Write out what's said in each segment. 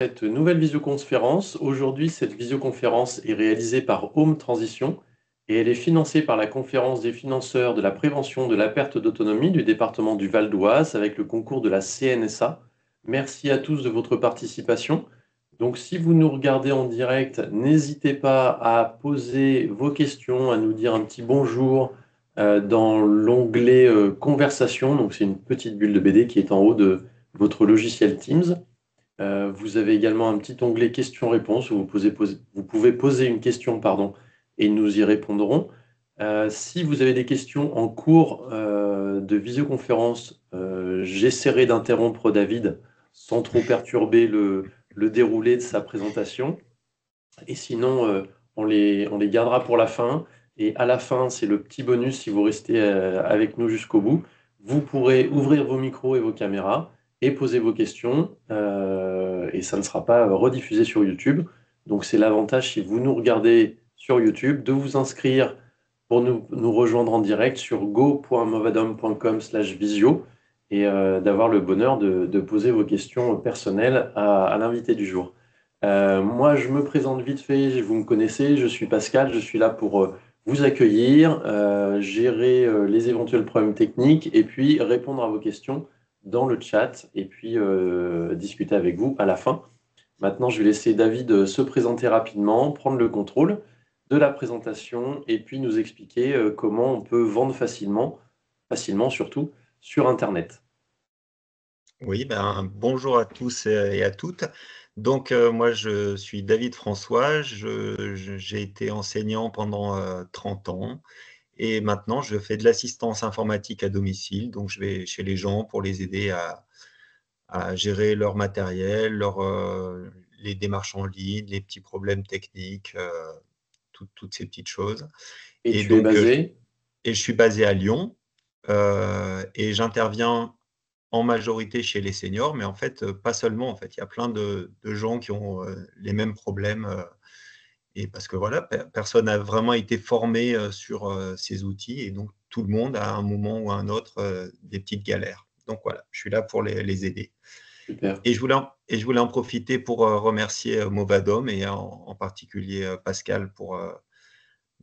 Cette nouvelle visioconférence. Aujourd'hui, cette visioconférence est réalisée par Home Transition et elle est financée par la Conférence des financeurs de la prévention de la perte d'autonomie du département du Val d'Oise avec le concours de la CNSA. Merci à tous de votre participation. Donc, si vous nous regardez en direct, n'hésitez pas à poser vos questions, à nous dire un petit bonjour dans l'onglet Conversation. Donc, c'est une petite bulle de BD qui est en haut de votre logiciel Teams. Vous avez également un petit onglet questions-réponses où vous pouvez poser une question, pardon, et nous y répondrons. Si vous avez des questions en cours de visioconférence, j'essaierai d'interrompre David sans trop perturber le déroulé de sa présentation. Et sinon, on les gardera pour la fin. Et à la fin, c'est le petit bonus si vous restez avec nous jusqu'au bout. Vous pourrez ouvrir vos micros et vos caméras et poser vos questions. Et ça ne sera pas rediffusé sur YouTube. Donc c'est l'avantage si vous nous regardez sur YouTube de vous inscrire pour nous rejoindre en direct sur go.movadom.com/visio et d'avoir le bonheur de poser vos questions personnelles à l'invité du jour. Moi, je me présente vite fait, vous me connaissez, je suis Pascal, je suis là pour vous accueillir, gérer les éventuels problèmes techniques et puis répondre à vos questions dans le chat et puis discuter avec vous à la fin. Maintenant, je vais laisser David se présenter rapidement, prendre le contrôle de la présentation et puis nous expliquer comment on peut vendre facilement surtout, sur Internet. Oui, bonjour à tous et à toutes. Donc, moi, je suis David François. J'ai été enseignant pendant 30 ans et maintenant, je fais de l'assistance informatique à domicile. Donc, je vais chez les gens pour les aider à gérer leur matériel, les démarches en ligne, les petits problèmes techniques, toutes ces petites choses. Et Et tu es donc, basé? je suis basé à Lyon et j'interviens en majorité chez les seniors, mais en fait, pas seulement. En fait, il y a plein de gens qui ont les mêmes problèmes et parce que voilà, personne n'a vraiment été formé sur ces outils et donc tout le monde, à un moment ou à un autre, des petites galères. Donc voilà, je suis là pour les aider. Super. Et je voulais en profiter pour remercier Movadom et en particulier Pascal pour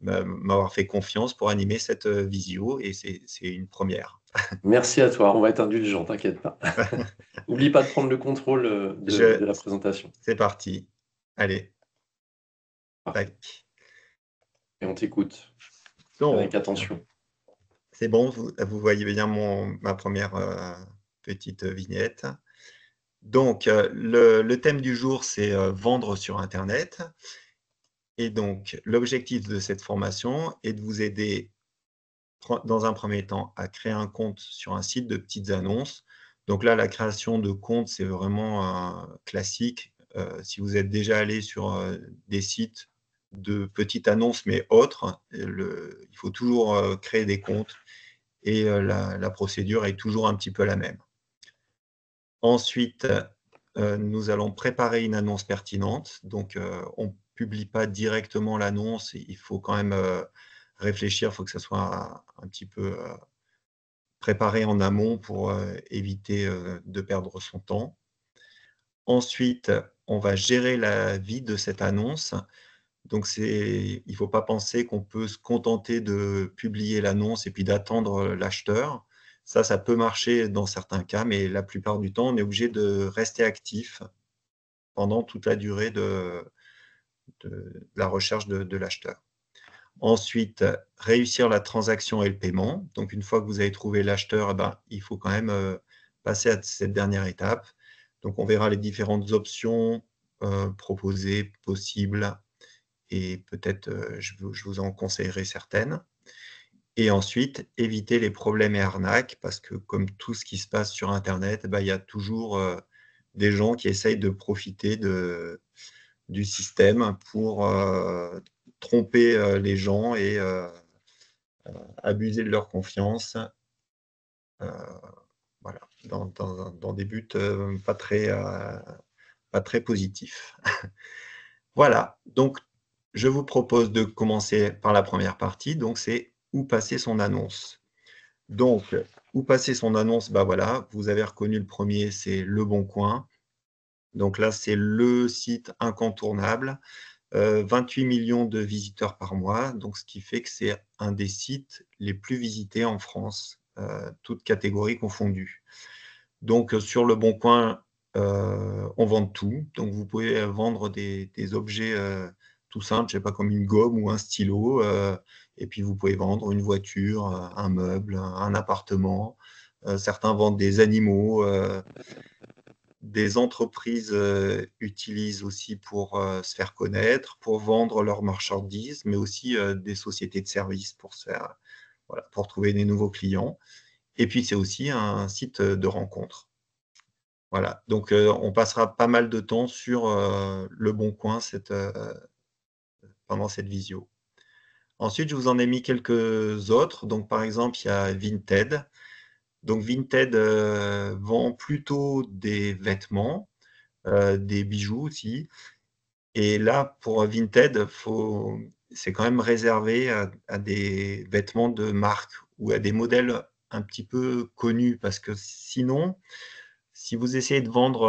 m'avoir fait confiance pour animer cette visio et c'est une première. Merci à toi, on va être indulgent, t'inquiète pas. N'oublie pas de prendre le contrôle Je, de la présentation. c'est parti. Allez, Parfait. tac. Et on t'écoute avec Donc, attention. c'est bon, vous voyez bien ma première petite vignette. Donc, le thème du jour, c'est vendre sur Internet. Et donc, l'objectif de cette formation est de vous aider, dans un premier temps, à créer un compte sur un site de petites annonces. Donc là, la création de compte, c'est vraiment classique. Si vous êtes déjà allé sur des sites de petites annonces, mais autres, il faut toujours créer des comptes et la procédure est toujours un petit peu la même. Ensuite, nous allons préparer une annonce pertinente. Donc, on ne publie pas directement l'annonce. Il faut quand même réfléchir. Il faut que ça soit un petit peu préparé en amont pour éviter de perdre son temps. Ensuite, on va gérer la vie de cette annonce. Donc, il ne faut pas penser qu'on peut se contenter de publier l'annonce et puis d'attendre l'acheteur. Ça peut marcher dans certains cas, mais la plupart du temps, on est obligé de rester actif pendant toute la durée de la recherche de l'acheteur. Ensuite, réussir la transaction et le paiement. Donc, une fois que vous avez trouvé l'acheteur, il faut quand même passer à cette dernière étape. Donc, on verra les différentes options proposées, possibles, et peut-être je vous en conseillerai certaines. Et ensuite, éviter les problèmes et arnaques, parce que comme tout ce qui se passe sur Internet, il y a toujours des gens qui essayent de profiter du système pour tromper les gens et abuser de leur confiance voilà, dans des buts pas très positifs. Voilà, donc je vous propose de commencer par la première partie, donc c'est où passer son annonce. Donc, où passer son annonce, voilà, vous avez reconnu le premier, c'est Le Bon Coin. Donc là, c'est le site incontournable. 28 millions de visiteurs par mois, donc ce qui fait que c'est un des sites les plus visités en France, toutes catégories confondues. Donc sur Le Bon Coin, on vend tout. Donc vous pouvez vendre des objets tout simples, je sais pas, comme une gomme ou un stylo, et puis vous pouvez vendre une voiture, un meuble, un appartement. Certains vendent des animaux. Des entreprises utilisent aussi pour se faire connaître, pour vendre leurs marchandises, mais aussi des sociétés de services pour voilà, pour trouver des nouveaux clients. Et puis c'est aussi un site de rencontre. Voilà, donc on passera pas mal de temps sur Le Bon Coin pendant cette visio. Ensuite, je vous en ai mis quelques autres. Donc par exemple, il y a Vinted. Donc Vinted vend plutôt des vêtements, des bijoux aussi. Et là, pour Vinted, c'est quand même réservé à des vêtements de marque ou à des modèles un petit peu connus, parce que sinon, si vous essayez de vendre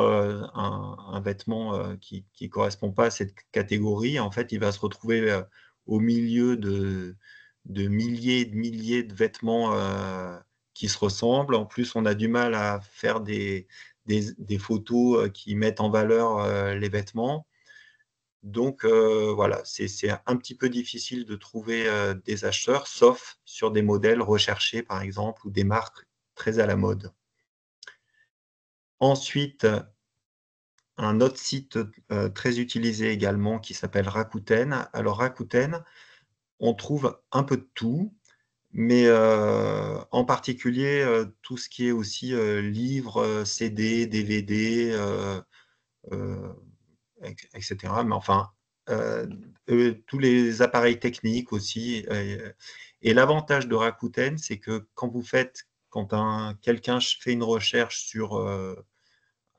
un vêtement qui ne correspond pas à cette catégorie, en fait, il va se retrouver au milieu de milliers et de milliers de vêtements qui se ressemblent. En plus, on a du mal à faire des photos qui mettent en valeur les vêtements. Donc voilà, c'est un petit peu difficile de trouver des acheteurs, sauf sur des modèles recherchés, par exemple, ou des marques très à la mode. Ensuite, un autre site très utilisé également qui s'appelle Rakuten. Alors Rakuten, on trouve un peu de tout, mais en particulier tout ce qui est aussi livres, CD, DVD, etc. Mais enfin, euh, tous les appareils techniques aussi. Et l'avantage de Rakuten, c'est que quand quelqu'un fait une recherche sur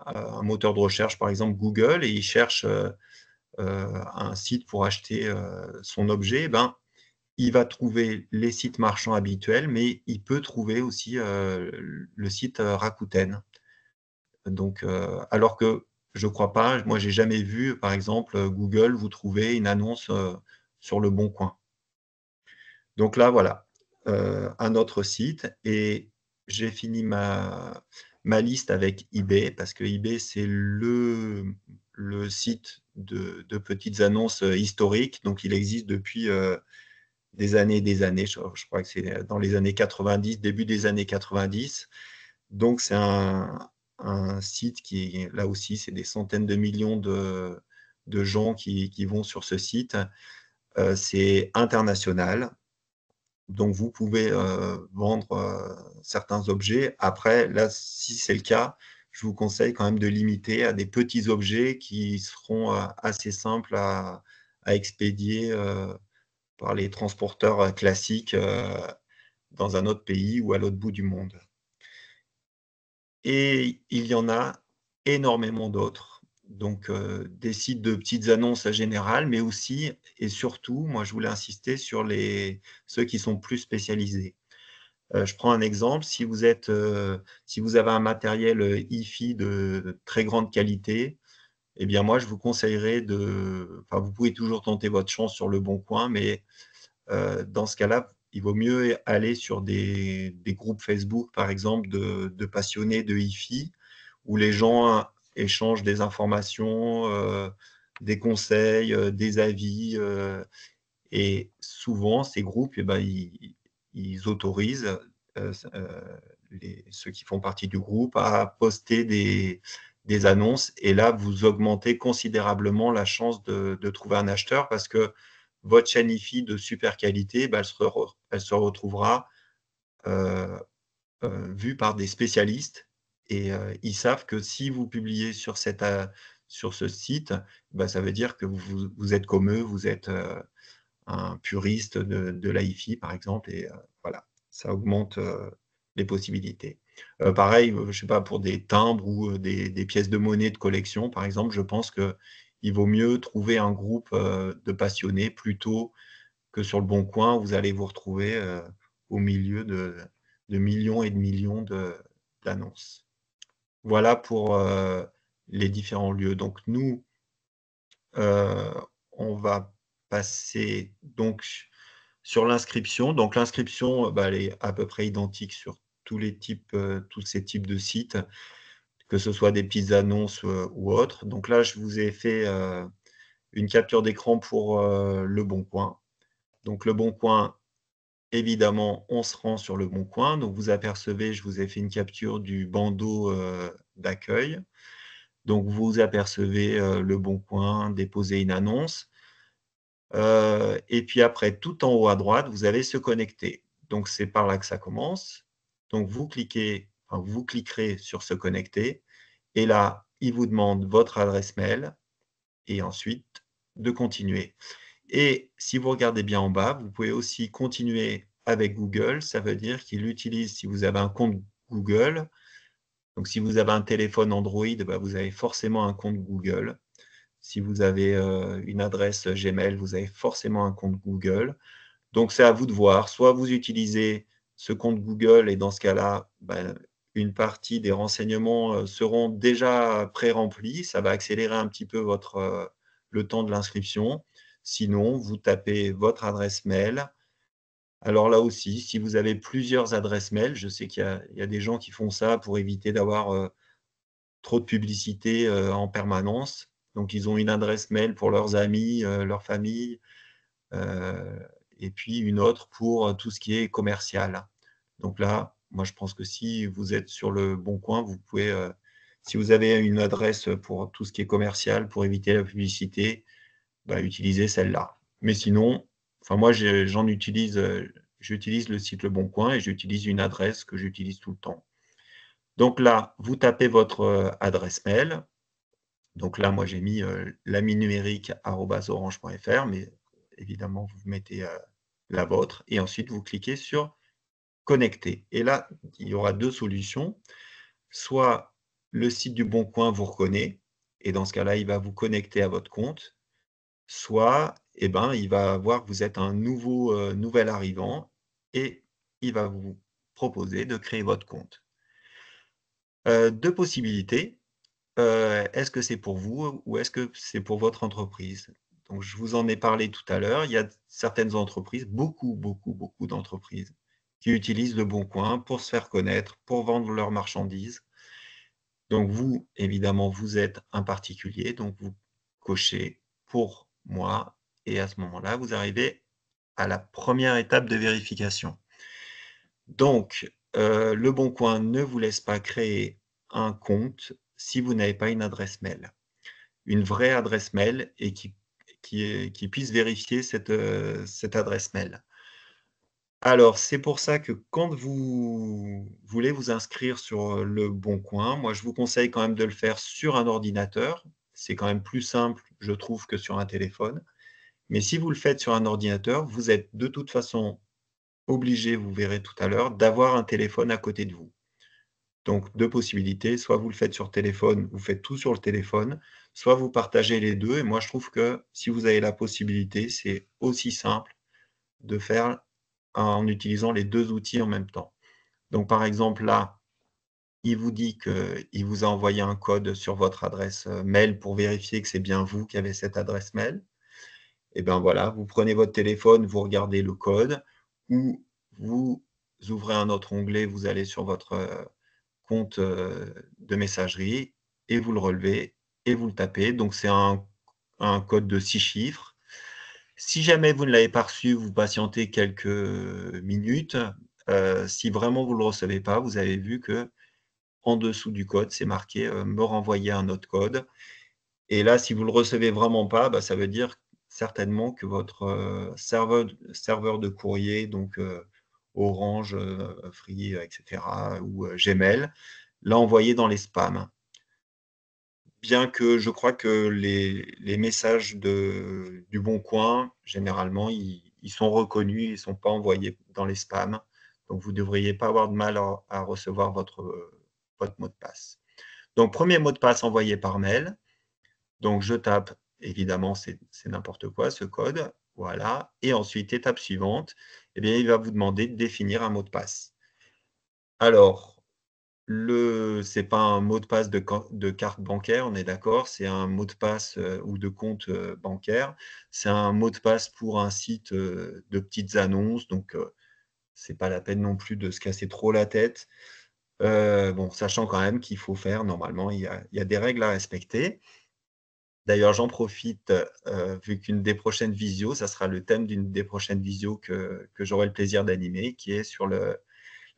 un moteur de recherche, par exemple Google, et il cherche un site pour acheter son objet, eh ben, il va trouver les sites marchands habituels, mais il peut trouver aussi le site Rakuten. Donc, alors que je ne crois pas, moi j'ai jamais vu, par exemple, Google, vous trouvez une annonce sur Le Bon Coin. Donc là, voilà, un autre site. Et j'ai fini ma liste avec eBay, parce que eBay, c'est le site de petites annonces historiques. Donc, il existe depuis des années et des années. Je crois que c'est dans les années 90, début des années 90. Donc, c'est un site qui, là aussi, c'est des centaines de millions de gens qui vont sur ce site. C'est international. Donc, vous pouvez vendre certains objets. Après, là, si c'est le cas, je vous conseille quand même de limiter à des petits objets qui seront assez simples à expédier par les transporteurs classiques dans un autre pays ou à l'autre bout du monde. Et il y en a énormément d'autres. Donc, des sites de petites annonces générales, mais aussi et surtout, moi, je voulais insister sur ceux qui sont plus spécialisés. Je prends un exemple, si vous avez un matériel hi-fi de très grande qualité, eh bien moi, je vous conseillerais enfin, vous pouvez toujours tenter votre chance sur Le Bon Coin, mais dans ce cas-là, il vaut mieux aller sur des groupes Facebook, par exemple, de passionnés de hi-fi, où les gens échangent des informations, des conseils, des avis. Et souvent, ces groupes, eh ben, ils autorisent ceux qui font partie du groupe à poster des annonces. Et là, vous augmentez considérablement la chance de trouver un acheteur, parce que votre chaîne hi-fi de super qualité, ben, elle se retrouvera euh, vue par des spécialistes. Et ils savent que si vous publiez sur ce site, ben, ça veut dire que vous êtes comme eux, vous êtes un puriste de la hi-fi, par exemple. Et voilà, ça augmente les possibilités. Pareil, je ne sais pas, pour des timbres ou des pièces de monnaie de collection, par exemple, je pense qu'il vaut mieux trouver un groupe de passionnés plutôt que sur Le Bon Coin, où vous allez vous retrouver au milieu de millions et de millions d'annonces. Voilà pour les différents lieux. Donc, nous, on va passer donc sur l'inscription. Donc, l'inscription, bah, elle est à peu près identique sur tous ces types de sites, que ce soit des petites annonces ou autres. Donc là, je vous ai fait une capture d'écran pour Le Bon Coin. Donc, Le Bon Coin, évidemment, on se rend sur Le Bon Coin. Donc, vous apercevez, je vous ai fait une capture du bandeau d'accueil. Donc, vous apercevez Le Bon Coin, déposer une annonce. Et puis après, tout en haut à droite, vous avez se connecter. Donc, c'est par là que ça commence. Donc, vous cliquerez sur se connecter. Et là, il vous demande votre adresse mail et ensuite de continuer. Et si vous regardez bien en bas, vous pouvez aussi continuer avec Google. Ça veut dire qu'il utilise, si vous avez un compte Google, donc si vous avez un téléphone Android, bah, vous avez forcément un compte Google. Si vous avez une adresse Gmail, vous avez forcément un compte Google. Donc, c'est à vous de voir. Soit vous utilisez ce compte Google et dans ce cas-là, ben, une partie des renseignements seront déjà pré-remplis. Ça va accélérer un petit peu le temps de l'inscription. Sinon, vous tapez votre adresse mail. Alors là aussi, si vous avez plusieurs adresses mail, je sais qu'il y a des gens qui font ça pour éviter d'avoir trop de publicité en permanence. Donc, ils ont une adresse mail pour leurs amis, leur famille, et puis une autre pour tout ce qui est commercial. Donc là, moi, je pense que si vous êtes sur Le Bon Coin, vous pouvez, si vous avez une adresse pour tout ce qui est commercial, pour éviter la publicité, bah, utiliser celle-là. Mais sinon, enfin moi, j'utilise le site Le Bon Coin et j'utilise une adresse que j'utilise tout le temps. Donc là, vous tapez votre adresse mail. Donc là, moi, j'ai mis laminumérique@orange.fr, mais évidemment, vous mettez la vôtre et ensuite, vous cliquez sur connecter. Et là, il y aura deux solutions. Soit le site du Bon Coin vous reconnaît et dans ce cas-là, il va vous connecter à votre compte. Soit, eh ben, il va voir que vous êtes un nouvel arrivant et il va vous proposer de créer votre compte. Deux possibilités. Est-ce que c'est pour vous ou est-ce que c'est pour votre entreprise? Donc, je vous en ai parlé tout à l'heure. Il y a certaines entreprises, beaucoup d'entreprises qui utilisent Le Bon Coin pour se faire connaître, pour vendre leurs marchandises. Donc, vous, évidemment, vous êtes un particulier, donc vous cochez pour moi et à ce moment-là, vous arrivez à la première étape de vérification. Donc, Le Bon Coin ne vous laisse pas créer un compte si vous n'avez pas une adresse mail. Une vraie adresse mail et qui puisse vérifier cette adresse mail. Alors, c'est pour ça que quand vous voulez vous inscrire sur Le Bon Coin, moi, je vous conseille quand même de le faire sur un ordinateur. C'est quand même plus simple, je trouve, que sur un téléphone. Mais si vous le faites sur un ordinateur, vous êtes de toute façon obligé, vous verrez tout à l'heure, d'avoir un téléphone à côté de vous. Donc, deux possibilités, soit vous le faites sur téléphone, vous faites tout sur le téléphone, soit vous partagez les deux. Et moi, je trouve que si vous avez la possibilité, c'est aussi simple de faire en utilisant les deux outils en même temps. Donc, par exemple, là, il vous dit qu'il vous a envoyé un code sur votre adresse mail pour vérifier que c'est bien vous qui avez cette adresse mail. Et bien voilà, vous prenez votre téléphone, vous regardez le code, ou vous ouvrez un autre onglet, vous allez sur votre compte de messagerie et vous le relevez et vous le tapez. Donc, c'est un code de 6 chiffres. Si jamais vous ne l'avez pas reçu, vous patientez quelques minutes. Si vraiment vous ne le recevez pas, vous avez vu que en dessous du code, c'est marqué me renvoyer un autre code. Et là, si vous ne le recevez vraiment pas, bah, ça veut dire certainement que votre serveur de courrier, donc Orange, Free, etc., ou Gmail, l'a envoyé dans les spams. Bien que je crois que les messages du Bon Coin, généralement, ils sont reconnus, ils ne sont pas envoyés dans les spams. Donc, vous ne devriez pas avoir de mal à recevoir votre mot de passe. Donc, premier mot de passe envoyé par mail. Donc, je tape, évidemment, c'est n'importe quoi ce code. Voilà. Et ensuite, étape suivante, eh bien, il va vous demander de définir un mot de passe. Alors, C'est pas un mot de passe de carte bancaire, on est d'accord, c'est un mot de passe, ou de compte, bancaire. C'est un mot de passe pour un site, de petites annonces, donc c'est pas la peine non plus de se casser trop la tête. Bon, sachant quand même qu'il faut faire normalement, il y a des règles à respecter. D'ailleurs, j'en profite, vu qu'une des prochaines visios, ça sera le thème d'une des prochaines visios que j'aurai le plaisir d'animer, qui est sur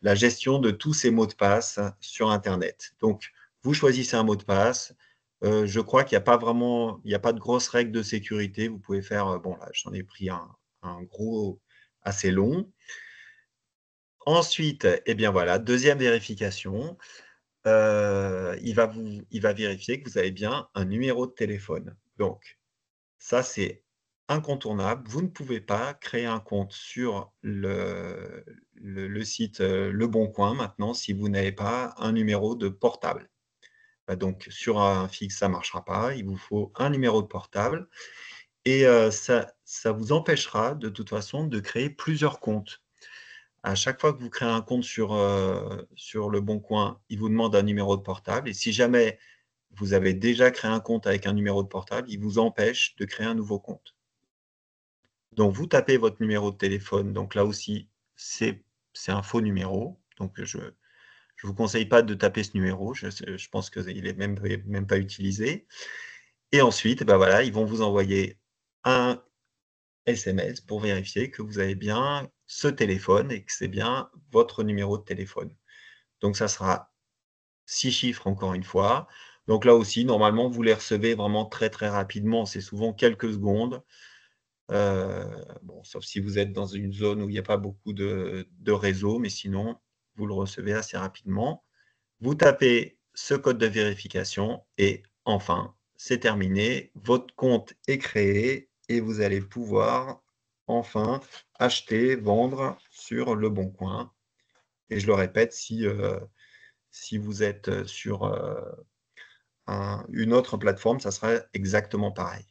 la gestion de tous ces mots de passe sur internet. Donc, vous choisissez un mot de passe. Je crois qu'il y a pas vraiment il y a pas de grosses règles de sécurité. Vous pouvez faire, bon là, j'en ai pris un gros assez long. Ensuite, eh bien voilà, deuxième vérification, il va vérifier que vous avez bien un numéro de téléphone. Donc ça, c'est incontournable. Vous ne pouvez pas créer un compte sur le site, Le Bon Coin maintenant si vous n'avez pas un numéro de portable. Donc sur un fixe, ça ne marchera pas. Il vous faut un numéro de portable et ça vous empêchera de toute façon de créer plusieurs comptes. À chaque fois que vous créez un compte sur Le Bon Coin, il vous demande un numéro de portable et si jamais vous avez déjà créé un compte avec un numéro de portable, il vous empêche de créer un nouveau compte. Donc vous tapez votre numéro de téléphone, donc là aussi, c'est un faux numéro, donc je vous conseille pas de taper ce numéro, je pense qu'il est même pas utilisé et ensuite, bah, voilà, ils vont vous envoyer un SMS pour vérifier que vous avez bien ce téléphone et que c'est bien votre numéro de téléphone. Donc ça sera 6 chiffres encore une fois. Donc là aussi, normalement, vous les recevez vraiment très, très rapidement, c'est souvent quelques secondes. Bon, sauf si vous êtes dans une zone où il n'y a pas beaucoup de réseau, mais sinon, vous le recevez assez rapidement. Vous tapez ce code de vérification et enfin, c'est terminé. Votre compte est créé et vous allez pouvoir enfin acheter, vendre sur Le Bon Coin. Et je le répète, si vous êtes sur une autre plateforme, ça sera exactement pareil.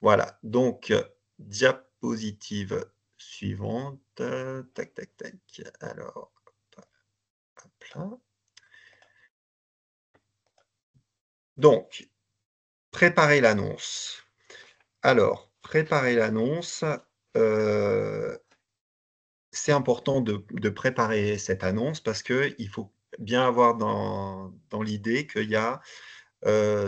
Voilà, donc diapositive suivante. Tac, tac, tac. Alors, hop là. Donc, préparer l'annonce. Alors, préparer l'annonce, heu, c'est important de préparer cette annonce parce qu'il faut bien avoir dans l'idée qu'il y a,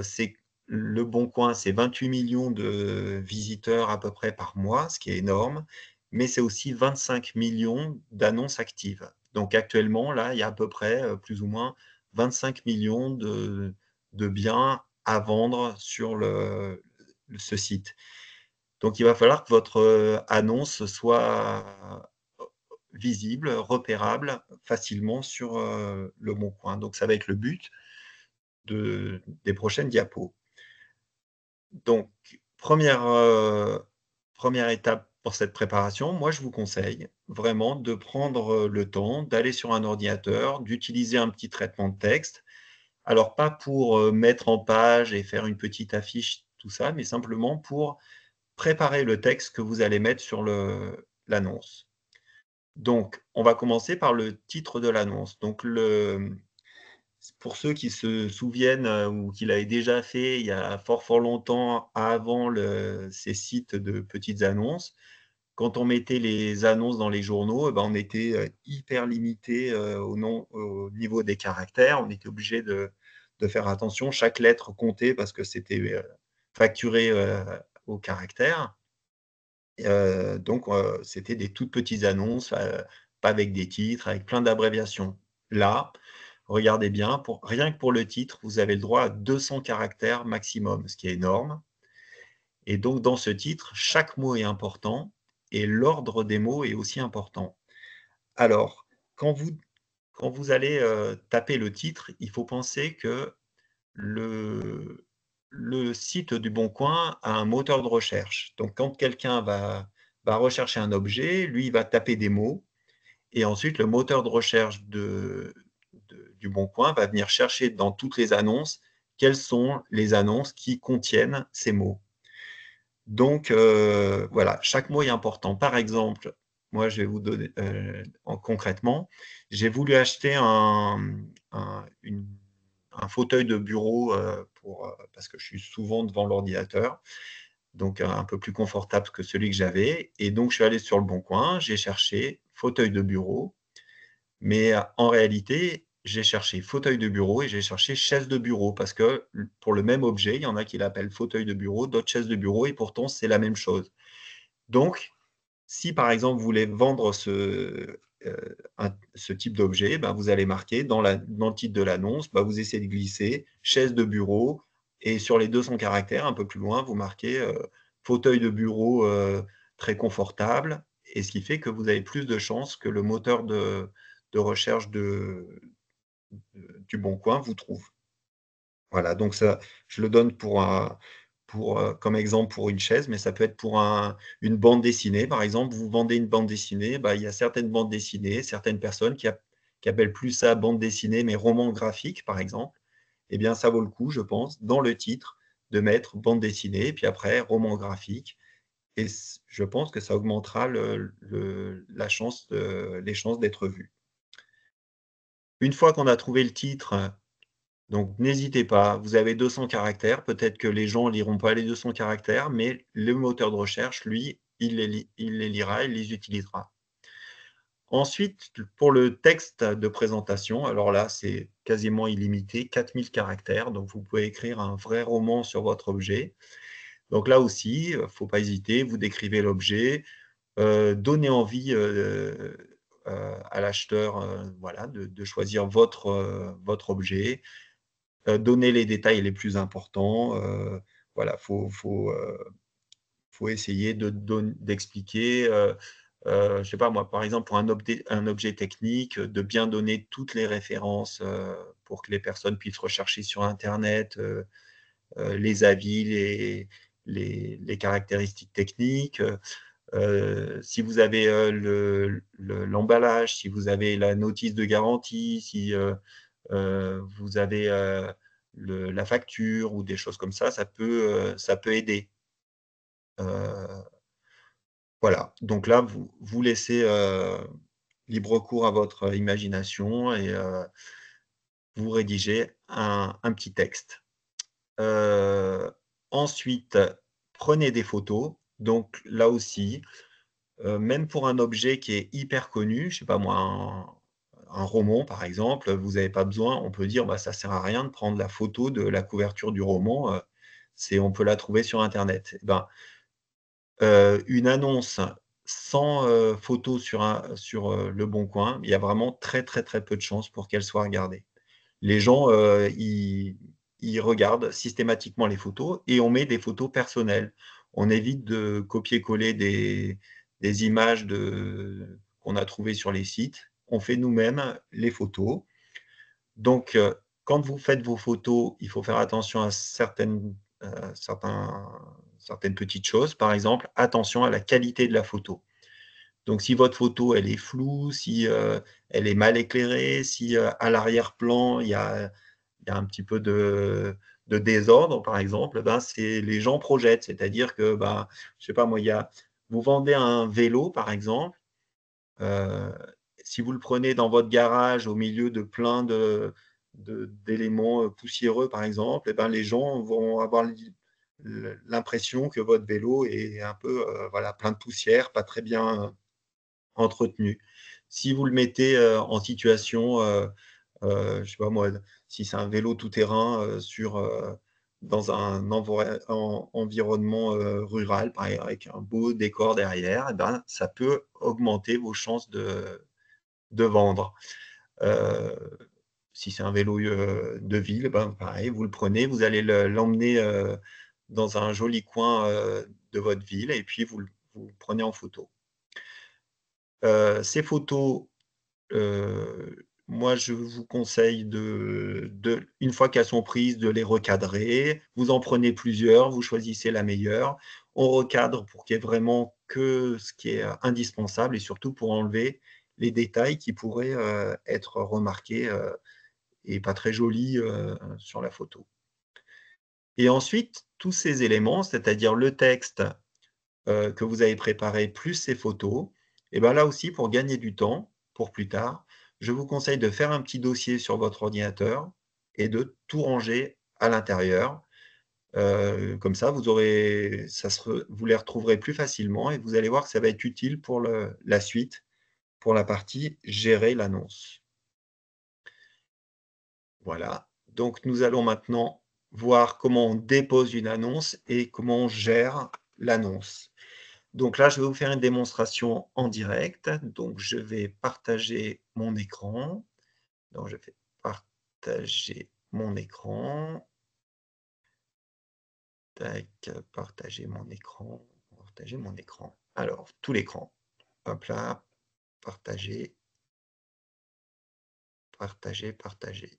c'est Le Bon Coin, c'est 28 millions de visiteurs à peu près par mois, ce qui est énorme, mais c'est aussi 25 millions d'annonces actives. Donc actuellement, là, il y a à peu près, plus ou moins 25 millions de biens à vendre sur ce site. Donc il va falloir que votre, annonce soit visible, repérable facilement sur, Le Bon Coin. Donc ça va être le but des prochaines diapos. Donc, première, première étape pour cette préparation, moi je vous conseille vraiment de prendre, le temps d'aller sur un ordinateur, d'utiliser un petit traitement de texte. Alors pas pour, mettre en page et faire une petite affiche, tout ça, mais simplement pour préparer le texte que vous allez mettre sur l'annonce. Donc, on va commencer par le titre de l'annonce. Donc pour ceux qui se souviennent, ou qui l'avaient déjà fait il y a fort, fort longtemps avant ces sites de petites annonces, quand on mettait les annonces dans les journaux, eh ben, on était, hyper limité, au niveau des caractères. On était obligé de faire attention. Chaque lettre comptait parce que c'était, facturé, au caractère. Donc c'était des toutes petites annonces, pas avec des titres, avec plein d'abréviations. Là, regardez bien, rien que pour le titre, vous avez le droit à 200 caractères maximum, ce qui est énorme et donc dans ce titre, chaque mot est important et l'ordre des mots est aussi important. Alors, quand vous quand vous allez, taper le titre, il faut penser que le le site du Bon Coin a un moteur de recherche. Donc quand quelqu'un va rechercher un objet, lui, il va taper des mots et ensuite le moteur de recherche du Bon Coin va venir chercher dans toutes les annonces, quelles sont les annonces qui contiennent ces mots. Donc voilà, chaque mot est important. Par exemple, moi, je vais vous donner concrètement, j'ai voulu acheter un, une- un fauteuil de bureau parce que je suis souvent devant l'ordinateur, donc un peu plus confortable que celui que j'avais. Et donc, je suis allé sur le Bon Coin, j'ai cherché fauteuil de bureau, mais en réalité, j'ai cherché fauteuil de bureau et j'ai cherché chaise de bureau parce que pour le même objet, il y en a qui l'appellent fauteuil de bureau, d'autres chaise de bureau et pourtant, c'est la même chose. Donc, si par exemple vous voulez vendre ce type d'objet, ben, vous allez marquer dans le titre de l'annonce, ben, vous essayez de glisser chaise de bureau et sur les 200 caractères, un peu plus loin, vous marquez fauteuil de bureau très confortable, et ce qui fait que vous avez plus de chances que le moteur de recherche du Bon Coin vous trouve. Voilà, donc ça, je le donne comme exemple pour une chaise, mais ça peut être pour une bande dessinée. Par exemple, vous vendez une bande dessinée, bah, il y a certaines bandes dessinées, certaines personnes qui appellent plus ça bande dessinée, mais roman graphique, par exemple. Eh bien, ça vaut le coup, je pense, dans le titre, de mettre bande dessinée, et puis après, roman graphique. Et je pense que ça augmentera les chances d'être vu. Une fois qu'on a trouvé le titre, donc n'hésitez pas, vous avez 200 caractères, peut-être que les gens liront pas les 200 caractères, mais le moteur de recherche, lui, il les lira, il les utilisera. Ensuite, pour le texte de présentation, alors là, c'est quasiment illimité, 4000 caractères, donc vous pouvez écrire un vrai roman sur votre objet. Donc là aussi, il ne faut pas hésiter, vous décrivez l'objet, donnez envie à l'acheteur voilà, de choisir votre objet. Donner les détails les plus importants. Voilà, faut essayer d'expliquer. Je ne sais pas moi, par exemple, pour un objet technique, de bien donner toutes les références pour que les personnes puissent rechercher sur Internet les avis, les caractéristiques techniques. Si vous avez l'emballage, si vous avez la notice de garantie, si vous avez la facture ou des choses comme ça peut aider. Voilà, donc là, vous laissez libre cours à votre imagination et vous rédigez un petit texte. Ensuite, prenez des photos. Donc là aussi, même pour un objet qui est hyper connu, je sais pas moi, un roman par exemple, vous avez pas besoin, on peut dire: «Bah, ça sert à rien de prendre la photo de la couverture du roman, on peut la trouver sur internet». Et ben, une annonce sans, photo sur Le Bon Coin, il y a vraiment très, très, très peu de chances pour qu'elle soit regardée. Les gens, ils regardent systématiquement les photos et on met des photos personnelles. On évite de copier-coller des images qu'on a trouvées sur les sites. On fait nous-mêmes les photos. Donc, quand vous faites vos photos, il faut faire attention à heu, certains certaines petites choses. Par exemple, attention à la qualité de la photo. Donc si votre photo, elle est floue, si, elle est mal éclairée, si, à l'arrière-plan, il y a un petit peu de désordre, par exemple, ben, c'est les gens projettent. C'est-à-dire que, ben, je sais pas moi, vous vendez un vélo, par exemple, heu, si vous le prenez dans votre garage au milieu de plein d'éléments, poussiéreux, par exemple, et ben, les gens vont avoir l'impression que votre vélo est un peu, voilà, plein de poussière, pas très bien entretenu. Si vous le mettez, en situation, je sais pas moi, si c'est un vélo tout-terrain, dans un environnement, rural, par exemple, avec un beau décor derrière, et ben, ça peut augmenter vos chances de vendre. Heu, Si c'est un vélo, de ville, ben, pareil, vous le prenez, vous allez l'emmener, dans un joli coin, de votre ville et puis vous le prenez en photo. Ces photos, moi, je vous conseille une fois qu'elles sont prises, de les recadrer. Vous en prenez plusieurs, vous choisissez la meilleure. On recadre pour qu'il y ait vraiment que ce qui est, indispensable et surtout pour enlever les détails qui pourraient, être remarqués, et pas très jolis, sur la photo. Et ensuite, tous ces éléments, c'est-à-dire le texte, que vous avez préparé plus ces photos, Et bien là aussi, pour gagner du temps, pour plus tard, je vous conseille de faire un petit dossier sur votre ordinateur et de tout ranger à l'intérieur. Comme ça, vous les retrouverez plus facilement et vous allez voir que ça va être utile pour la suite, pour la partie gérer l'annonce. Voilà. Donc, nous allons maintenant voir comment on dépose une annonce et comment on gère l'annonce. Donc là, je vais vous faire une démonstration en direct. Donc, je vais partager mon écran. Donc, je vais partager mon écran. Tac, partager mon écran. Partager mon écran. Alors, tout l'écran. Hop là, partager, partager, partager.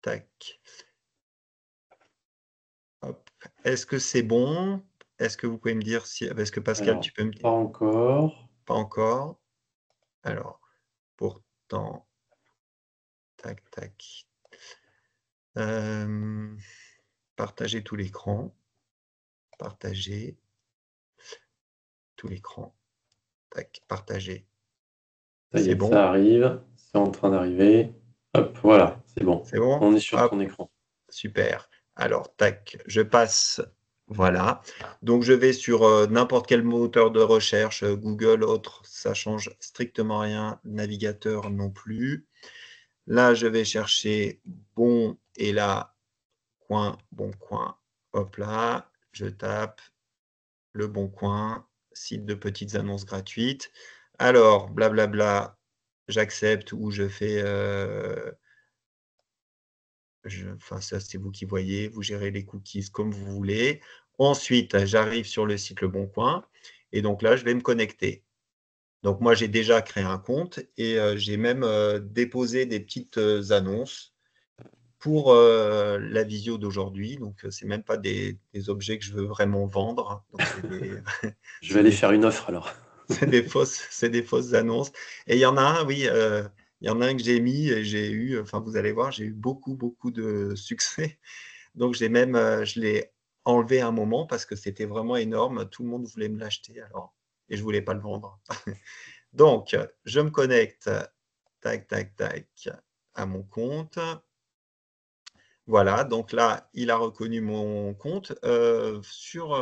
Tac. Hop. Est-ce que c'est bon? Est-ce que vous pouvez me dire si... Est-ce que Pascal, Alors, tu peux me dire? pas encore. Pas encore. Alors, pourtant, tac, tac. Partager tout l'écran. Partager tout l'écran. Tac, partager. Ça y C'est est, bon? ça arrive. C'est en train d'arriver. Hop, voilà, c'est bon. C'est bon? On est sur ton Hop, écran. super. Alors, tac, je passe. Voilà. Donc, je vais sur n'importe quel moteur de recherche, Google, autre, ça change strictement rien. Navigateur non plus. Là, je vais chercher bon et là, coin, bon coin. Hop là, je tape le bon coin, site de petites annonces gratuites. Alors, blablabla, j'accepte ou je fais... enfin, ça, c'est vous qui voyez. Vous gérez les cookies comme vous voulez. Ensuite, j'arrive sur le site Le Bon Coin. Et donc là, je vais me connecter. Donc moi, j'ai déjà créé un compte et j'ai même déposé des petites annonces pour la visio d'aujourd'hui. Donc, ce n'est même pas des objets que je veux vraiment vendre. Donc, c'est des, Je vais c'est aller des, faire une offre alors. c'est des fausses annonces. Et il y en a un, oui, il y en a un que j'ai mis et j'ai eu, enfin, vous allez voir, j'ai eu beaucoup, beaucoup de succès. Donc, je l'ai enlevé à un moment parce que c'était vraiment énorme. Tout le monde voulait me l'acheter alors, et je ne voulais pas le vendre. Donc, je me connecte, tac, tac, tac, à mon compte. Voilà, donc là, il a reconnu mon compte. Sur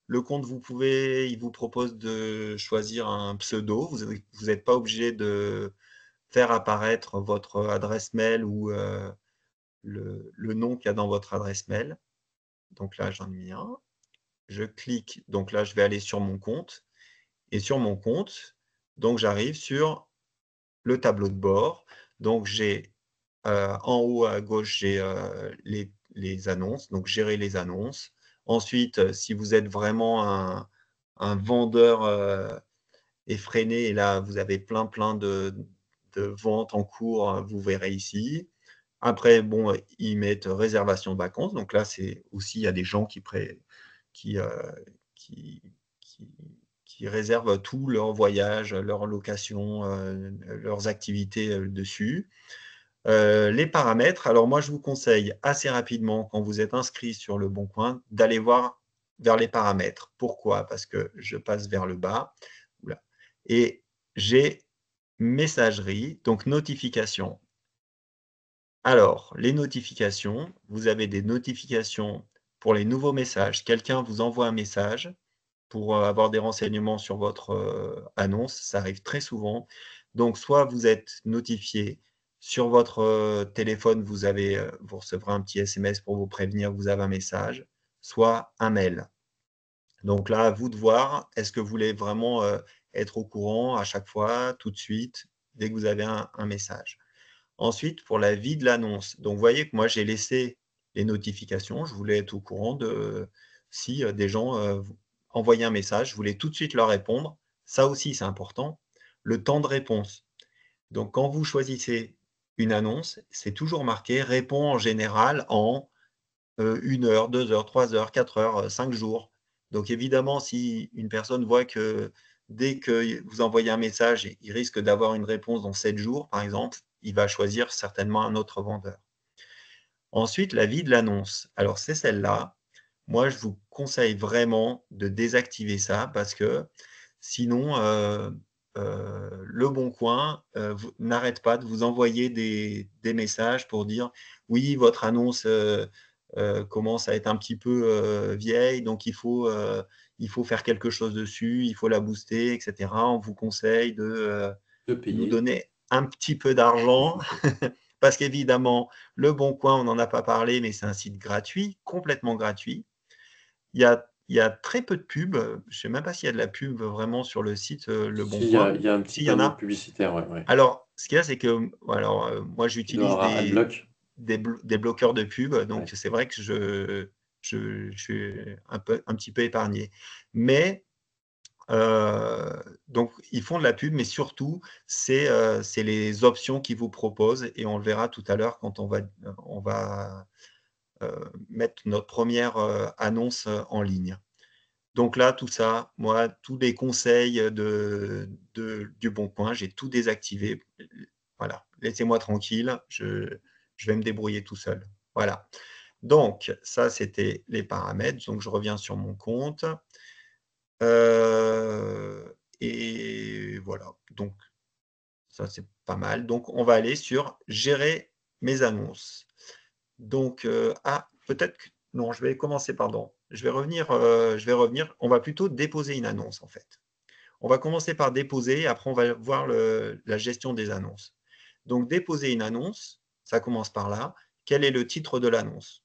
le compte, il vous propose de choisir un pseudo. Vous n'êtes pas obligé de faire apparaître votre adresse mail ou le nom qu'il y a dans votre adresse mail. Donc là, j'en ai mis un. Je clique, donc là, je vais aller sur mon compte. Et sur mon compte, donc j'arrive sur le tableau de bord. Donc j'ai en haut à gauche, j'ai les annonces, donc gérer les annonces. Ensuite, si vous êtes vraiment un vendeur effréné, et là, vous avez plein de ventes en cours, vous verrez ici. Après, bon, ils mettent réservation de vacances. Donc là, c'est aussi, il y a des gens qui, qui, qui, qui réservent tout leur voyage, leur location, leurs activités dessus. Les paramètres, alors moi je vous conseille assez rapidement, quand vous êtes inscrit sur Le Bon Coin, d'aller voir vers les paramètres. Pourquoi? Parce que je passe vers le bas. Oula. Et j'ai messagerie, donc notification. Alors, les notifications, vous avez des notifications pour les nouveaux messages. Quelqu'un vous envoie un message pour avoir des renseignements sur votre annonce. Ça arrive très souvent. Donc, soit vous êtes notifié sur votre téléphone, vous recevrez un petit SMS pour vous prévenir que vous avez un message, soit un mail. Donc là, à vous de voir, est-ce que vous voulez vraiment être au courant à chaque fois, tout de suite, dès que vous avez un message. Ensuite, pour la vie de l'annonce, donc vous voyez que moi, j'ai laissé les notifications. Je voulais être au courant de si des gens envoyaient un message. Je voulais tout de suite leur répondre. Ça aussi, c'est important. Le temps de réponse. Donc, quand vous choisissez une annonce, c'est toujours marqué « Répond en général en 1 heure, 2 heures, 3 heures, 4 heures, 5 jours ». Donc, évidemment, si une personne voit que dès que vous envoyez un message, il risque d'avoir une réponse dans 7 jours, par exemple, il va choisir certainement un autre vendeur. Ensuite, la vie de l'annonce. Alors, c'est celle-là. Moi, je vous conseille vraiment de désactiver ça parce que sinon, Le Bon Coin n'arrête pas de vous envoyer des messages pour dire: «Oui, votre annonce, commence à être un petit peu, vieille, donc il faut faire quelque chose dessus, il faut la booster et cetera. On vous conseille de, De nous payer. donner un petit peu d'argent». Parce qu'évidemment, Le Bon Coin, on n'en a pas parlé, mais c'est un site gratuit, complètement gratuit. Il y a très peu de pubs, je ne sais même pas s'il y a de la pub vraiment sur le site, Le Bon Si, Coin. il y a un petit S'il y en panneau a. publicitaire, ouais, ouais. Alors, ce qu'il y a, c'est que, alors, moi, Il doit y j'utilise avoir Adblock. des bloqueurs de pub, donc Ouais. c'est vrai que je suis un petit peu épargné. Mais, donc ils font de la pub, mais surtout, c'est les options qu'ils vous proposent et on le verra tout à l'heure quand on va, mettre notre première annonce, en ligne. Donc là, tout ça, moi, tous les conseils du Bon Coin, j'ai tout désactivé. Voilà, laissez-moi tranquille, je vais me débrouiller tout seul. Voilà. Donc ça, c'était les paramètres. Donc je reviens sur mon compte, et voilà. Donc ça, c'est pas mal. Donc on va aller sur «Gérer mes annonces». Donc, peut-être que non, je vais commencer, pardon. Je vais revenir. On va plutôt déposer une annonce, en fait. On va commencer par déposer, après on va voir la gestion des annonces. Donc déposer une annonce, ça commence par là. Quel est le titre de l'annonce?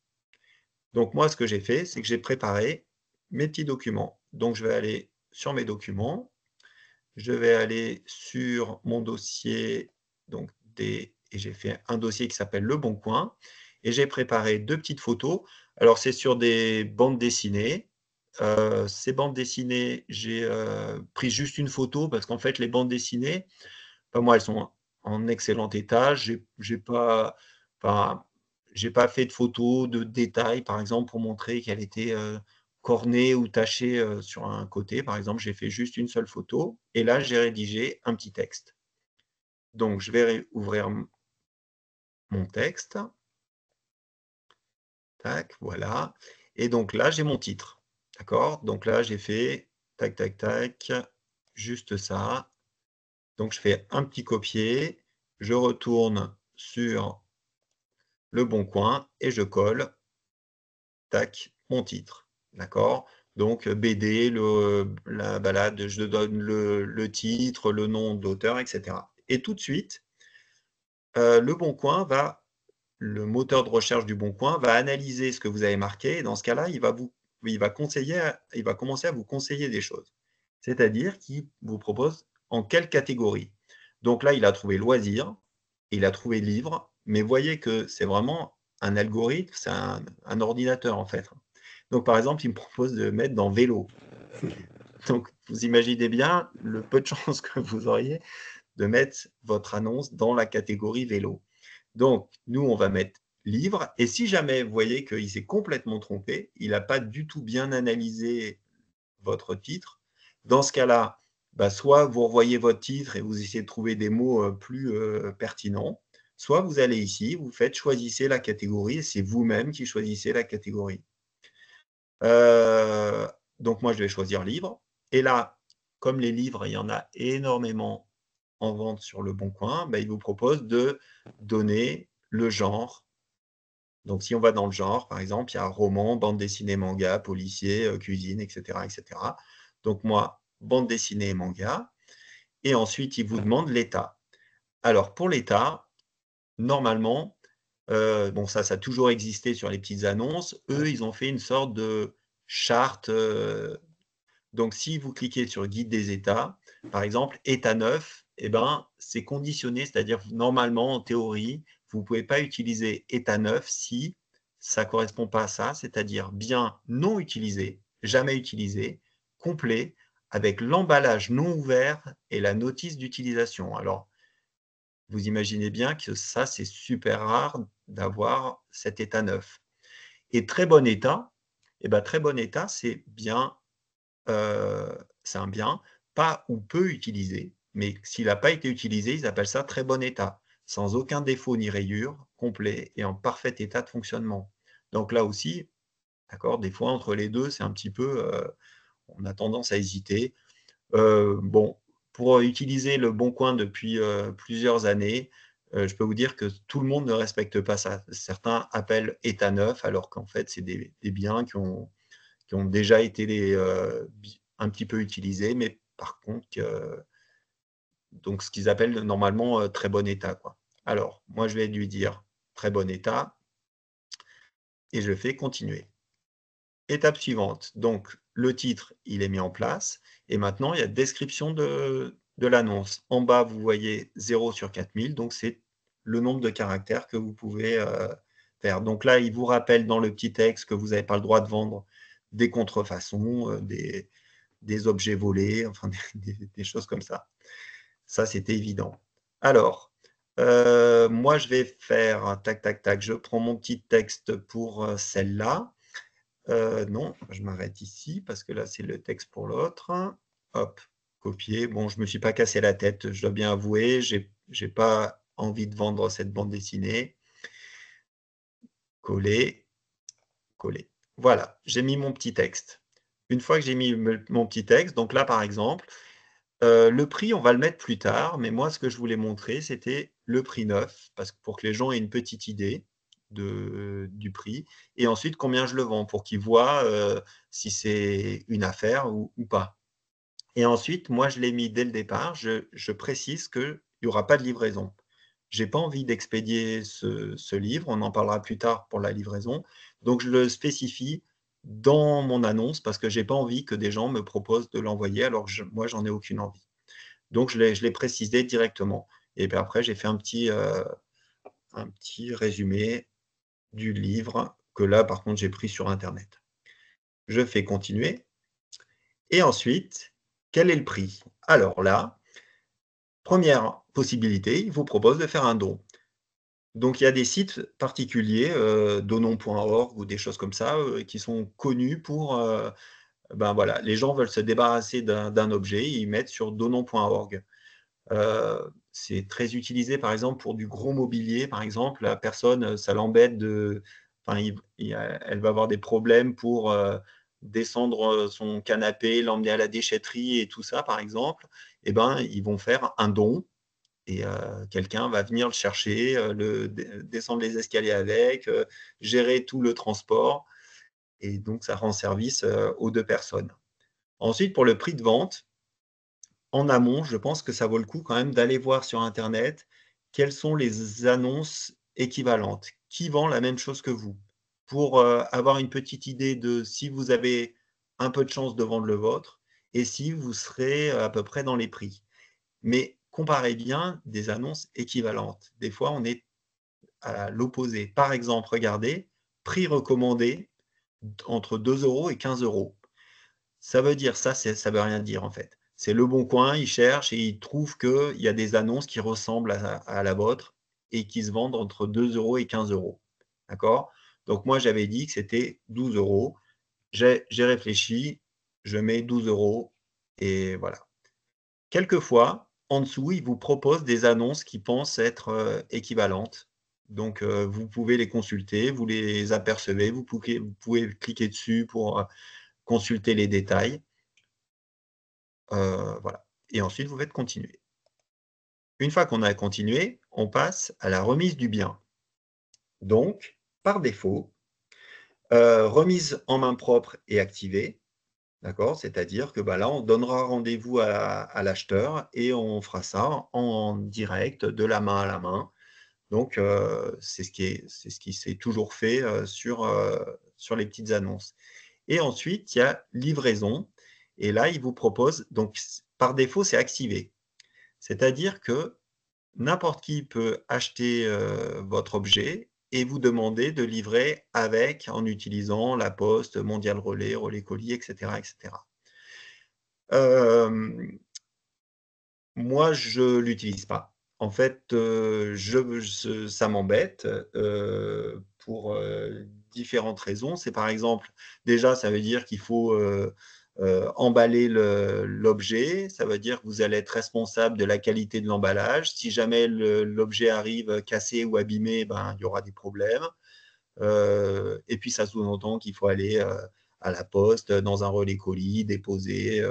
Donc moi, ce que j'ai fait, c'est que j'ai préparé mes petits documents. Donc je vais aller sur mes documents, je vais aller sur mon dossier, donc et j'ai fait un dossier qui s'appelle Le Bon Coin et j'ai préparé 2 petites photos. Alors c'est sur des bandes dessinées. Ces bandes dessinées, j'ai, pris juste une photo parce qu'en fait les bandes dessinées, bah, moi elles sont en excellent état. Enfin, j'ai pas fait de photos de détails, par exemple, pour montrer qu'elle était, cornée ou tachée, sur un côté. Par exemple, j'ai fait juste une seule photo et là, j'ai rédigé un petit texte. Donc je vais ouvrir mon texte. Tac, voilà, et donc là, j'ai mon titre. D'accord? Donc là, j'ai fait tac, tac, tac, juste ça. Donc je fais un petit copier, je retourne sur Le Bon Coin et je colle, tac, mon titre. D'accord? Donc BD, la balade, je donne le titre, le nom de l'auteur, et cetera. Et tout de suite, Le Bon Coin le moteur de recherche du Bon Coin va analyser ce que vous avez marqué et dans ce cas-là, il va commencer à vous conseiller des choses. C'est-à-dire qu'il vous propose en quelle catégorie. Donc là, il a trouvé loisirs, il a trouvé livres, mais voyez que c'est vraiment un algorithme, c'est un ordinateur en fait. Donc par exemple, il me propose de mettre dans vélo. Donc vous imaginez bien le peu de chance que vous auriez de mettre votre annonce dans la catégorie vélo. Donc, nous, on va mettre livre. Et si jamais vous voyez qu'il s'est complètement trompé, il n'a pas du tout bien analysé votre titre, dans ce cas-là, bah, soit vous revoyez votre titre et vous essayez de trouver des mots plus pertinents, soit vous allez ici, vous faites choisissez la catégorie et c'est vous-même qui choisissez la catégorie. Euh, donc moi, je vais choisir livre. Et là, comme les livres, il y en a énormément en vente sur Le Bon Coin, bah, il vous propose de donner le genre. Donc, si on va dans le genre, par exemple, il y a roman, bande dessinée, manga, policier, cuisine, etc., etc. Donc, moi, bande dessinée et manga. Et ensuite, il vous demande l'état. Alors, pour l'état, normalement, bon, ça a toujours existé sur les petites annonces. Eux, ils ont fait une sorte de charte. Donc, si vous cliquez sur guide des états, par exemple, état neuf, eh ben, c'est conditionné, c'est-à-dire normalement, en théorie, vous ne pouvez pas utiliser état neuf si ça ne correspond pas à ça, c'est-à-dire bien non utilisé, jamais utilisé, complet, avec l'emballage non ouvert et la notice d'utilisation. Alors, vous imaginez bien que ça, c'est super rare d'avoir cet état neuf. Et très bon état, eh ben, très bon état, c'est un bien pas ou peu utilisé, mais s'il n'a pas été utilisé, ils appellent ça très bon état, sans aucun défaut ni rayure, complet et en parfait état de fonctionnement. Donc là aussi, d'accord, des fois entre les deux, c'est un petit peu, on a tendance à hésiter. Bon, pour utiliser Le Bon Coin depuis plusieurs années, je peux vous dire que tout le monde ne respecte pas ça. Certains appellent état neuf, alors qu'en fait, c'est des biens qui ont déjà été un petit peu utilisés, mais par contre, donc ce qu'ils appellent normalement très bon état, quoi. Alors, moi, je vais lui dire très bon état et je fais continuer. Étape suivante, donc le titre, il est mis en place et maintenant, il y a description de l'annonce. En bas, vous voyez 0/4000, donc c'est le nombre de caractères que vous pouvez faire. Donc là, il vous rappelle dans le petit texte que vous n'avez pas le droit de vendre des contrefaçons, des objets volés, enfin des choses comme ça. Ça, c'était évident. Alors, moi, je vais faire tac, tac, tac. Je prends mon petit texte pour celle-là. Non, je m'arrête ici parce que là, c'est le texte pour l'autre. Hop, copier. Bon, je ne me suis pas cassé la tête, je dois bien avouer. Je n'ai pas envie de vendre cette bande dessinée. Coller, coller. Voilà, j'ai mis mon petit texte. Une fois que j'ai mis mon petit texte, donc là, par exemple, le prix, on va le mettre plus tard, mais moi, ce que je voulais montrer, c'était le prix neuf, parce que pour que les gens aient une petite idée du prix, et ensuite combien je le vends, pour qu'ils voient si c'est une affaire ou pas. Et ensuite, moi, je l'ai mis dès le départ, je précise qu'il n'y aura pas de livraison. Je n'ai pas envie d'expédier ce livre, on en parlera plus tard pour la livraison, donc je le spécifie dans mon annonce parce que je n'ai pas envie que des gens me proposent de l'envoyer alors que moi, j'en ai aucune envie. Donc, je l'ai précisé directement. Et puis après, j'ai fait un petit résumé du livre que là, par contre, j'ai pris sur Internet. Je fais continuer. Et ensuite, quel est le prix? Alors là, première possibilité, il vous propose de faire un don. Donc, il y a des sites particuliers, donon.org ou des choses comme ça, qui sont connus pour, ben voilà, les gens veulent se débarrasser d'un objet, ils mettent sur donon.org. C'est très utilisé, par exemple, pour du gros mobilier. Par exemple, la personne, ça l'embête enfin, elle va avoir des problèmes pour descendre son canapé, l'emmener à la déchetterie et tout ça, par exemple. Eh ben, ils vont faire un don et quelqu'un va venir le chercher, descendre les escaliers avec, gérer tout le transport. Et donc, ça rend service aux deux personnes. Ensuite, pour le prix de vente, en amont, je pense que ça vaut le coup quand même d'aller voir sur internet quelles sont les annonces équivalentes. Qui vend la même chose que vous? Pour avoir une petite idée de si vous avez un peu de chance de vendre le vôtre et si vous serez à peu près dans les prix. Mais comparez bien des annonces équivalentes. Des fois, on est à l'opposé. Par exemple, regardez, prix recommandé entre 2 € et 15 €. Ça veut dire ça, ça veut rien dire en fait. C'est Le Bon Coin, ils cherchent et ils trouvent qu'il y a des annonces qui ressemblent à la vôtre et qui se vendent entre 2 € et 15 €. D'accord? Donc moi, j'avais dit que c'était 12 €. J'ai réfléchi, je mets 12 € et voilà. Quelquefois, en dessous, ils vous proposent des annonces qui pensent être équivalentes. Donc, vous pouvez les consulter, vous les apercevez, vous pouvez cliquer dessus pour consulter les détails. Voilà. Et ensuite, vous faites continuer. Une fois qu'on a continué, on passe à la remise du bien. Donc, par défaut, remise en main propre et activée. D'accord? C'est-à-dire que bah, là, on donnera rendez-vous à l'acheteur et on fera ça en direct, de la main à la main. Donc, c'est ce qui s'est toujours fait sur les petites annonces. Et ensuite, il y a livraison. Et là, il vous propose, donc par défaut, c'est activé. C'est-à-dire que n'importe qui peut acheter votre objet et vous demander de livrer avec, en utilisant La Poste, Mondial Relais, Relais Colis, etc., etc. Moi, je ne l'utilise pas. En fait, ça m'embête pour différentes raisons. C'est par exemple, déjà, ça veut dire qu'il faut emballer l'objet. Ça veut dire que vous allez être responsable de la qualité de l'emballage. Si jamais l'objet arrive cassé ou abîmé, ben, il y aura des problèmes. Et puis, ça sous-entend qu'il faut aller à la poste, dans un relais colis, déposer.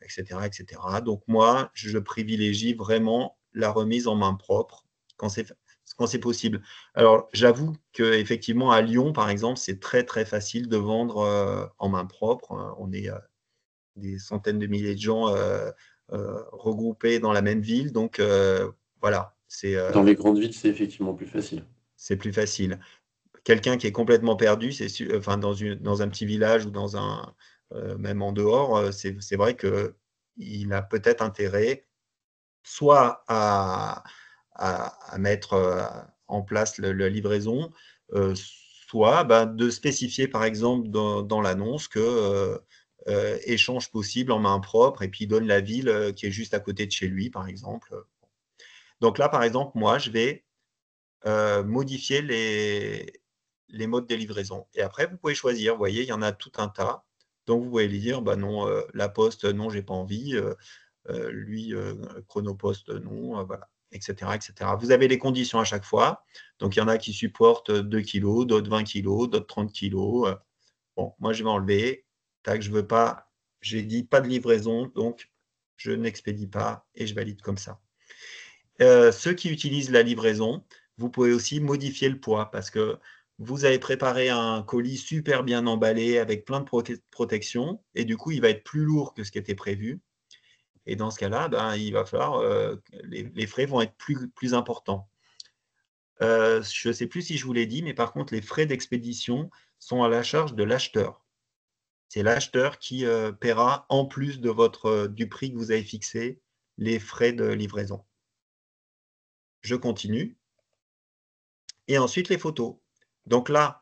etc., etc. Donc moi, je privilégie vraiment la remise en main propre quand c'est possible. Alors, j'avoue qu'effectivement, à Lyon, par exemple, c'est très, très facile de vendre en main propre. On est des centaines de milliers de gens regroupés dans la même ville. Donc, voilà, Dans les grandes villes, c'est effectivement plus facile. c'est plus facile. Quelqu'un qui est complètement perdu, enfin, dans un petit village ou même en dehors, c'est vrai qu'il a peut-être intérêt soit à mettre en place la livraison, soit de spécifier par exemple dans l'annonce que échange possible en main propre, et puis il donne la ville qui est juste à côté de chez lui, par exemple. Donc là, par exemple, moi, je vais modifier les modes de livraison. Et après, vous pouvez choisir. Vous voyez, il y en a tout un tas. Donc, vous pouvez lui dire, bah non, la poste, non, j'ai pas envie. Lui, Chronopost, non, voilà, etc., etc. Vous avez les conditions à chaque fois. Donc, il y en a qui supportent 2 kilos, d'autres 20 kilos, d'autres 30 kilos. Bon, moi, je vais enlever. Tac, je veux pas, j'ai dit pas de livraison, donc je n'expédie pas et je valide comme ça. Ceux qui utilisent la livraison, vous pouvez aussi modifier le poids parce que vous avez préparé un colis super bien emballé avec plein de protections et du coup, il va être plus lourd que ce qui était prévu. Et dans ce cas-là, il va falloir, les frais vont être plus importants. Je ne sais plus si je vous l'ai dit, mais par contre, les frais d'expédition sont à la charge de l'acheteur. C'est l'acheteur qui paiera, en plus du prix que vous avez fixé, les frais de livraison. Je continue. Et ensuite, les photos. Donc là,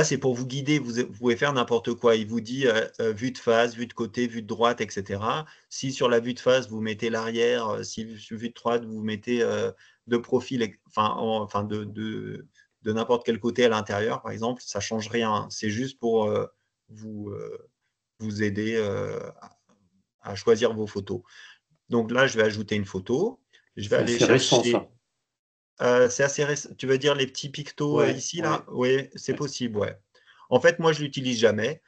c'est pour vous guider. Vous pouvez faire n'importe quoi. Il vous dit vue de face, vue de côté, vue de droite, etc. Si sur la vue de face, vous mettez l'arrière, si sur vue de droite, vous mettez de profil, enfin de n'importe quel côté à l'intérieur, par exemple, ça ne change rien. C'est juste pour vous, vous aider à choisir vos photos. Donc là, je vais ajouter une photo. Je vais C'est aller assez récent, chercher. ça. C'est assez récent. Tu veux dire les petits pictos Ouais, ici, là? ouais, Oui, c'est ouais. possible, ouais. En fait, moi, je l'utilise jamais.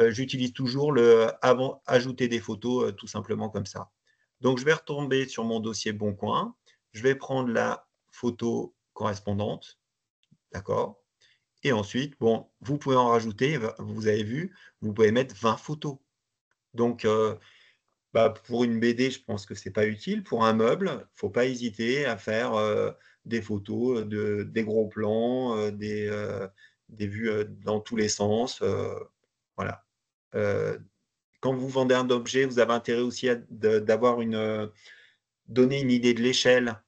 J'utilise toujours avant ajouter des photos, tout simplement comme ça. Donc, je vais retomber sur mon dossier Bon Coin. Je vais prendre la photo correspondante, d'accord? Et ensuite, bon, vous pouvez en rajouter. Vous avez vu, vous pouvez mettre 20 photos. Donc, pour une BD, je pense que c'est pas utile. Pour un meuble, il ne faut pas hésiter à faire des photos, des gros plans, des vues dans tous les sens. Voilà. Euh, Quand vous vendez un objet, vous avez intérêt aussi d'avoir donner une idée de l'échelle.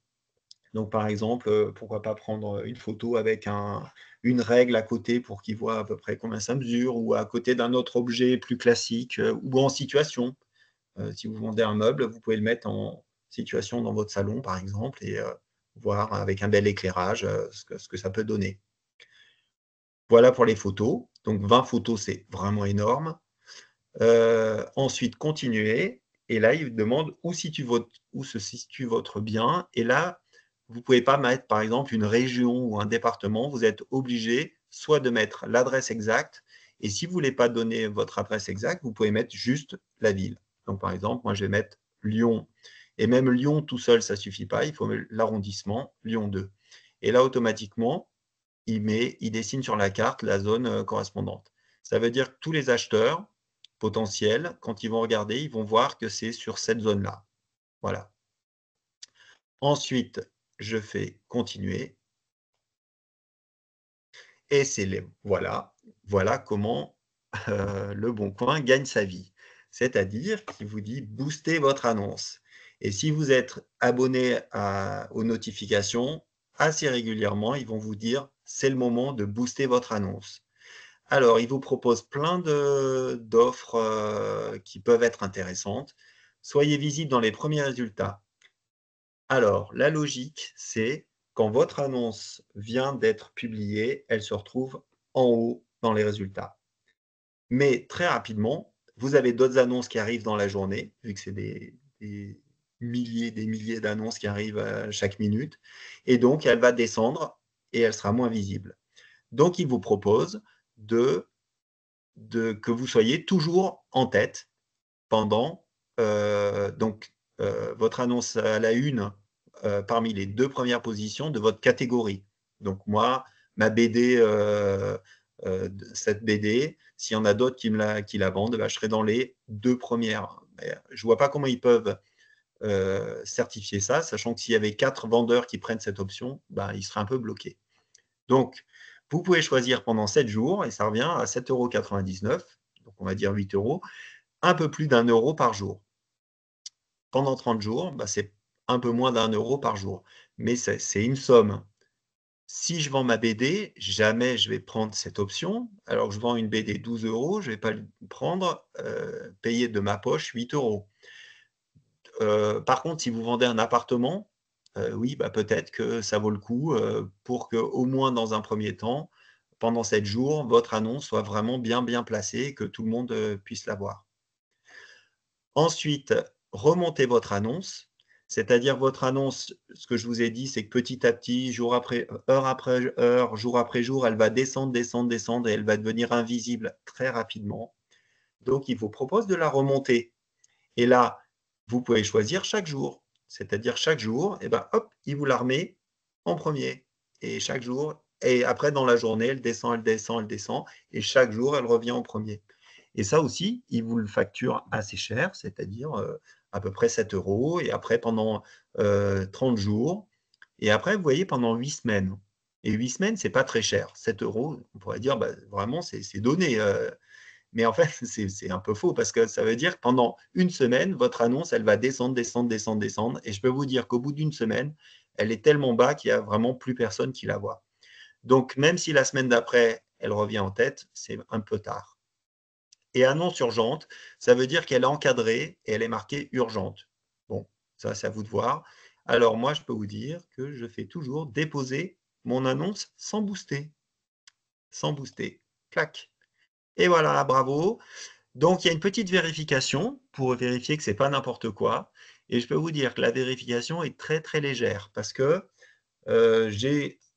Donc, par exemple, pourquoi pas prendre une photo avec une règle à côté pour qu'il voit à peu près combien ça mesure, ou à côté d'un autre objet plus classique, ou en situation. Si vous vendez un meuble, vous pouvez le mettre en situation dans votre salon, par exemple, et voir avec un bel éclairage ce que ça peut donner. Voilà pour les photos. Donc, 20 photos, c'est vraiment énorme. Ensuite, continuez. Et là, il vous demande où se situe votre bien. Et là, vous ne pouvez pas mettre, par exemple, une région ou un département. Vous êtes obligé soit de mettre l'adresse exacte. Et si vous ne voulez pas donner votre adresse exacte, vous pouvez mettre juste la ville. Donc, par exemple, moi, je vais mettre Lyon. Et même Lyon tout seul, ça ne suffit pas. Il faut l'arrondissement, Lyon 2. Et là, automatiquement, il dessine sur la carte la zone correspondante. Ça veut dire que tous les acheteurs potentiels, quand ils vont regarder, ils vont voir que c'est sur cette zone-là. Voilà. Ensuite, je fais continuer. Et voilà comment Le Bon Coin gagne sa vie. C'est-à-dire qu'il vous dit boostez votre annonce. Et si vous êtes abonné aux notifications, assez régulièrement, ils vont vous dire c'est le moment de booster votre annonce. Alors, ils vous proposent plein d'offres qui peuvent être intéressantes. Soyez visible dans les premiers résultats. Alors, la logique, c'est quand votre annonce vient d'être publiée, elle se retrouve en haut dans les résultats. Mais très rapidement, vous avez d'autres annonces qui arrivent dans la journée, vu que c'est des milliers d'annonces qui arrivent chaque minute. Et donc, elle va descendre et elle sera moins visible. Donc, il vous propose que vous soyez toujours en tête pendant votre annonce à la une parmi les 2 premières positions de votre catégorie. Donc moi, ma BD, cette BD, s'il y en a d'autres qui la vendent, je serai dans les 2 premières. Mais je ne vois pas comment ils peuvent certifier ça, sachant que s'il y avait 4 vendeurs qui prennent cette option, ils seraient un peu bloqués. Donc, vous pouvez choisir pendant 7 jours, et ça revient à 7,99 €, donc on va dire 8 €, un peu plus d'1 € par jour. Pendant 30 jours, c'est un peu moins d'1 € par jour, mais c'est une somme. Si je vends ma BD, jamais je vais prendre cette option. Alors que je vends une BD 12 €, je ne vais pas le prendre, payer de ma poche 8 €. Par contre, si vous vendez un appartement, oui, peut-être que ça vaut le coup, pour qu'au moins dans un premier temps, pendant 7 jours, votre annonce soit vraiment bien, bien placée et que tout le monde, puisse la voir. Ensuite, remontez votre annonce, c'est-à-dire votre annonce, ce que je vous ai dit, c'est que petit à petit, jour après heure, jour après jour, elle va descendre, descendre, descendre et elle va devenir invisible très rapidement. Donc, il vous propose de la remonter. Et là, vous pouvez choisir chaque jour. C'est-à-dire chaque jour, hop, il vous la remet en premier. Et chaque jour, et après dans la journée, elle descend, elle descend, elle descend. Et chaque jour, elle revient en premier. Et ça aussi, il vous le facture assez cher, c'est-à-dire à peu près 7 €. Et après, pendant 30 jours. Et après, vous voyez, pendant 8 semaines. Et 8 semaines, ce n'est pas très cher. 7 €, on pourrait dire, vraiment, c'est donné. Mais en fait, c'est un peu faux parce que ça veut dire que pendant une semaine, votre annonce, elle va descendre, descendre, descendre, descendre. Et je peux vous dire qu'au bout d'une semaine, elle est tellement bas qu'il n'y a vraiment plus personne qui la voit. Donc, même si la semaine d'après, elle revient en tête, c'est un peu tard. Et annonce urgente, ça veut dire qu'elle est encadrée et elle est marquée urgente. Bon, ça, c'est à vous de voir. Alors, moi, je peux vous dire que je fais toujours déposer mon annonce sans booster. Sans booster. Clac. Et voilà, bravo. Donc, il y a une petite vérification pour vérifier que ce n'est pas n'importe quoi. Et je peux vous dire que la vérification est très, très légère parce que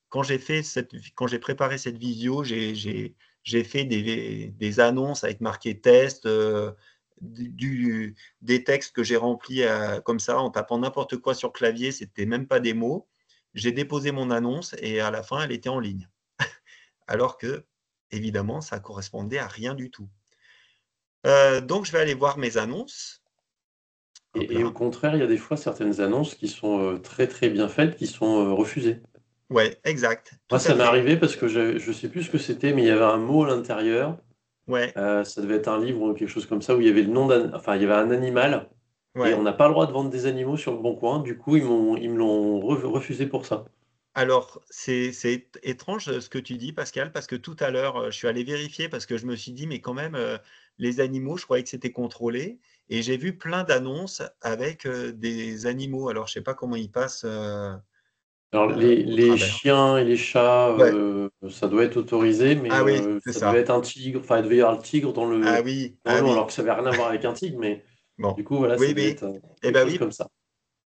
quand j'ai préparé cette visio, j'ai fait des annonces avec marqué test, des textes que j'ai remplis comme ça en tapant n'importe quoi sur clavier, c'était même pas des mots. J'ai déposé mon annonce et à la fin, elle était en ligne. Alors que, évidemment, ça correspondait à rien du tout. Donc, je vais aller voir mes annonces. Hop Et au là. contraire, il y a des fois certaines annonces qui sont très très bien faites, qui sont refusées. Ouais, exact, Moi, tout à ça m'est fait. arrivé parce que je sais plus ce que c'était, mais il y avait un mot à l'intérieur. Ouais, Ça devait être un livre ou quelque chose comme ça où il y avait le nom enfin, il y avait un animal et on ouais. n'a pas le droit de vendre des animaux sur le Bon Coin. Du coup, ils me l'ont refusé pour ça. Alors, c'est étrange ce que tu dis, Pascal, parce que tout à l'heure, je suis allé vérifier parce que je me suis dit, mais quand même, les animaux, je croyais que c'était contrôlé. Et j'ai vu plein d'annonces avec des animaux. Alors, je ne sais pas comment ils passent Alors, au les travers. chiens et les chats, Ouais. ça doit être autorisé, mais Ah oui, c'est ça devait ça. être un tigre. Enfin, il devait y avoir le tigre Ah oui, dans le ah nom, oui. alors que ça n'avait rien à voir avec un tigre, mais Bon. du coup, voilà, ça Oui, devait être oui. Eh quelque bien chose oui, comme ça.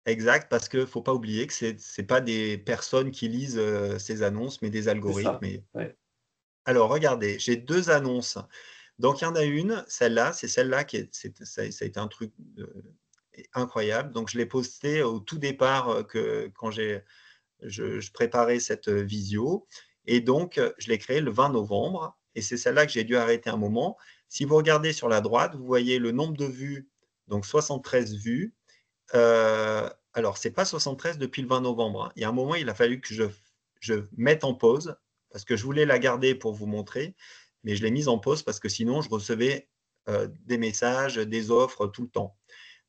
exact, parce qu'il ne faut pas oublier que c'est pas des personnes qui lisent ces annonces, mais des C'est ça. algorithmes. Ouais. Alors, regardez, j'ai 2 annonces. Donc, il y en a une, celle-là, c'est celle-là qui est ça a été un truc, incroyable. Donc, je l'ai postée au tout départ, quand je préparais cette, visio et donc, je l'ai créée le 20 novembre et c'est celle-là que j'ai dû arrêter un moment. Si vous regardez sur la droite, vous voyez le nombre de vues, donc 73 vues. Alors, c'est pas 73 depuis le 20 novembre, hein. Il y a un moment, il a fallu que je mette en pause parce que je voulais la garder pour vous montrer, mais je l'ai mise en pause parce que sinon je recevais, des messages, des offres tout le temps.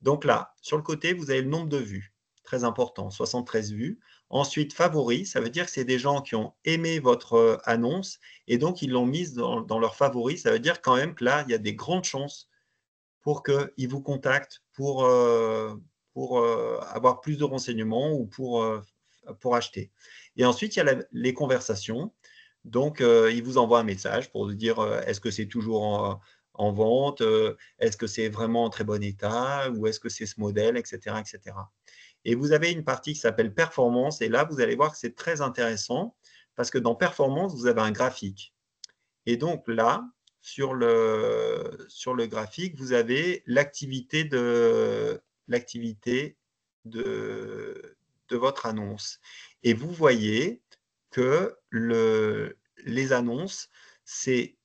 Donc là, sur le côté, vous avez le nombre de vues, très important, 73 vues. Ensuite, favoris, ça veut dire que c'est des gens qui ont aimé votre, annonce et donc ils l'ont mise dans leurs favoris. Ça veut dire quand même que là, il y a des grandes chances pour qu'ils vous contactent pour avoir plus de renseignements ou pour acheter. Et ensuite, il y a les conversations. Donc, ils vous envoient un message pour vous dire est-ce que c'est toujours en vente, est-ce que c'est vraiment en très bon état, ou est-ce que c'est ce modèle, etc., etc. Et vous avez une partie qui s'appelle performance. Et là, vous allez voir que c'est très intéressant parce que dans performance, vous avez un graphique. Et donc là, sur le graphique, vous avez l'activité de votre annonce. Et vous voyez que les annonces,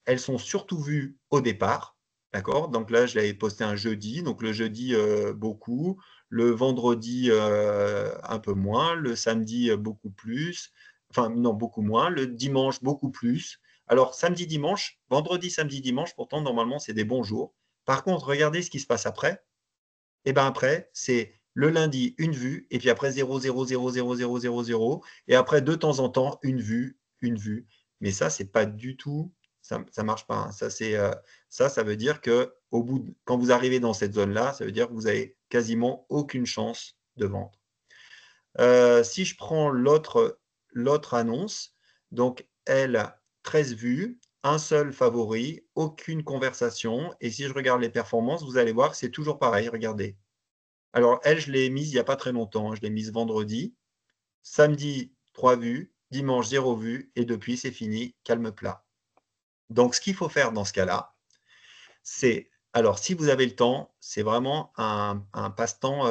elles sont surtout vues au départ. D'accord? Donc là, je l'avais posté un jeudi. Donc le jeudi, beaucoup. Le vendredi, un peu moins. Le samedi, beaucoup plus. Enfin, non, beaucoup moins. Le dimanche, beaucoup plus. Alors, samedi, dimanche, vendredi, samedi, dimanche, pourtant, normalement, c'est des bons jours. Par contre, regardez ce qui se passe après. Et bien après, c'est le lundi, une vue, et puis après 0, 0, 0, 0, 0, 0, 0, et après, de temps en temps, une vue, une vue. Mais ça, c'est pas du tout, ça ne marche pas. Hein. Ça veut dire que quand vous arrivez dans cette zone-là, ça veut dire que vous avez quasiment aucune chance de vendre. Si je prends l'autre annonce, donc elle, 13 vues, un seul favori, aucune conversation. Et si je regarde les performances, vous allez voir que c'est toujours pareil. Regardez. Alors, elle, je l'ai mise il n'y a pas très longtemps. Hein. Je l'ai mise vendredi. Samedi, 3 vues. Dimanche, 0 vues. Et depuis, c'est fini. Calme plat. Donc, ce qu'il faut faire dans ce cas-là, c'est… Alors, si vous avez le temps, c'est vraiment un passe-temps…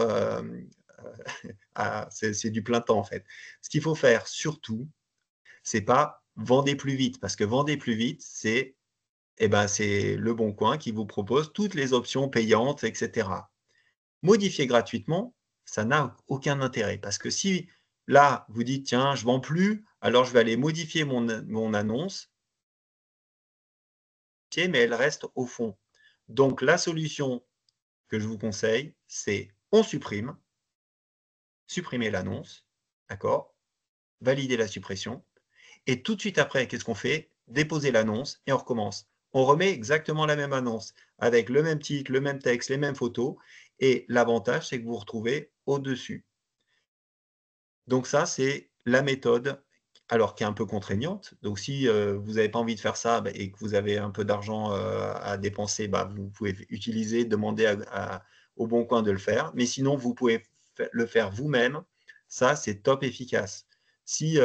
c'est du plein temps, en fait. Ce qu'il faut faire, surtout, c'est pas vendez plus vite. Parce que vendez plus vite, c'est Le Bon Coin qui vous propose toutes les options payantes, etc. Modifier gratuitement, ça n'a aucun intérêt. Parce que si là, vous dites, tiens, je ne vends plus, alors je vais aller modifier mon annonce, mais elle reste au fond. Donc, la solution que je vous conseille, c'est on supprimer l'annonce, d'accord, valider la suppression, et tout de suite après, qu'est-ce qu'on fait? Déposer l'annonce et on recommence. On remet exactement la même annonce avec le même titre, le même texte, les mêmes photos. Et l'avantage, c'est que vous vous retrouvez au-dessus. Donc ça, c'est la méthode, alors qui est un peu contraignante. Donc si vous n'avez pas envie de faire ça et que vous avez un peu d'argent à dépenser, vous pouvez utiliser, demander au Bon Coin de le faire. Mais sinon, vous pouvez le faire vous-même. Ça, c'est top efficace. Si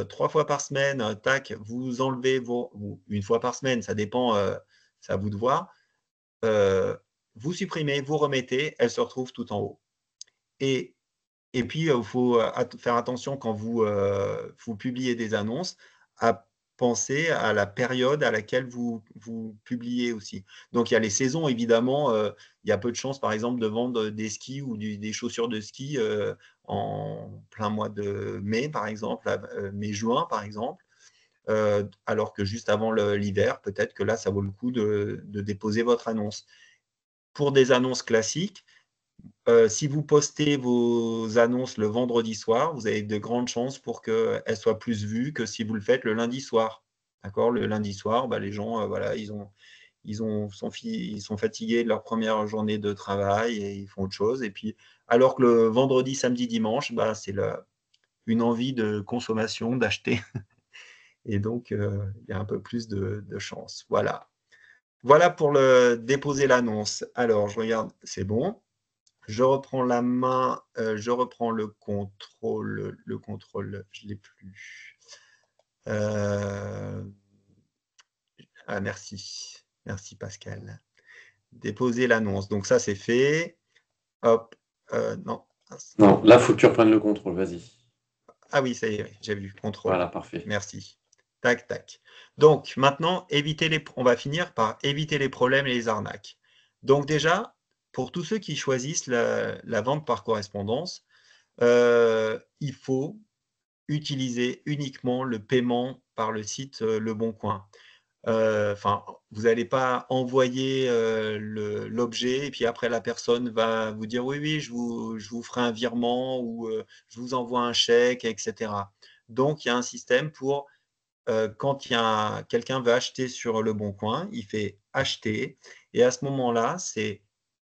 3 fois par semaine, tac, vous enlevez ou une fois par semaine, ça dépend, c'est à vous de voir, vous supprimez, vous remettez, elle se retrouve tout en haut. Et puis, il faut faire attention quand vous publiez des annonces, à penser à la période à laquelle vous publiez aussi. Donc, il y a les saisons, évidemment. Il y a peu de chances, par exemple, de vendre des skis ou des chaussures de ski en plein mois de mai, par exemple, mai-juin, par exemple. Alors que juste avant l'hiver, peut-être que là, ça vaut le coup de déposer votre annonce. Pour des annonces classiques, si vous postez vos annonces le vendredi soir, vous avez de grandes chances pour qu'elles soient plus vues que si vous le faites le lundi soir. D'accord? Le lundi soir, les gens, voilà, ils sont fatigués de leur première journée de travail et ils font autre chose. Et puis, alors que le vendredi, samedi, dimanche, c'est une envie de consommation, d'acheter. Et donc, il y a un peu plus de chance. Voilà. Voilà pour déposer l'annonce. Alors, je regarde, c'est bon. Je reprends la main, je reprends le contrôle, je ne l'ai plus. Merci. Merci Pascal. Déposer l'annonce. Donc ça, c'est fait. Hop. Non. Non, là, il faut que tu reprennes le contrôle, vas-y. Ah oui, ça y est, j'ai vu. Contrôle. Voilà, parfait. Merci. Tac, tac. Donc maintenant, on va finir par éviter les problèmes et les arnaques. Donc déjà, pour tous ceux qui choisissent la vente par correspondance, il faut utiliser uniquement le paiement par le site Le Bon Coin. Vous n'allez pas envoyer l'objet et puis après la personne va vous dire oui, oui, je vous ferai un virement ou je vous envoie un chèque, etc. Donc, il y a un système pour quand quelqu'un veut acheter sur Le Bon Coin, il fait acheter et à ce moment-là, c'est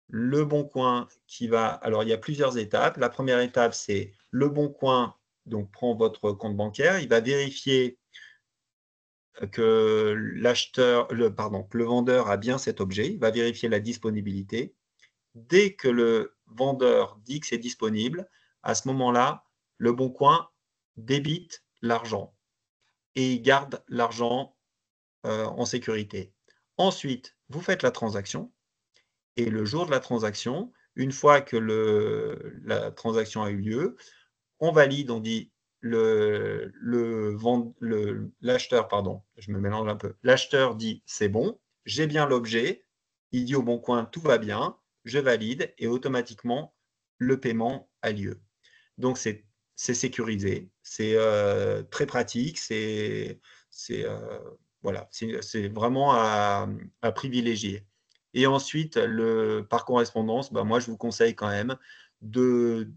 Le Bon Coin qui va… Alors, il y a plusieurs étapes. La première étape, c'est Le Bon Coin donc prend votre compte bancaire, il va vérifier que le vendeur a bien cet objet, il va vérifier la disponibilité. Dès que le vendeur dit que c'est disponible, à ce moment-là, Le Bon Coin débite l'argent et il garde l'argent en sécurité. Ensuite, vous faites la transaction et le jour de la transaction, une fois que la transaction a eu lieu, on valide, on dit l'acheteur, pardon, je me mélange un peu. L'acheteur dit c'est bon, j'ai bien l'objet, il dit au Bon Coin tout va bien, je valide et automatiquement le paiement a lieu. Donc c'est sécurisé, c'est très pratique, voilà, c'est vraiment à privilégier. Et ensuite, par correspondance, bah, moi je vous conseille quand même de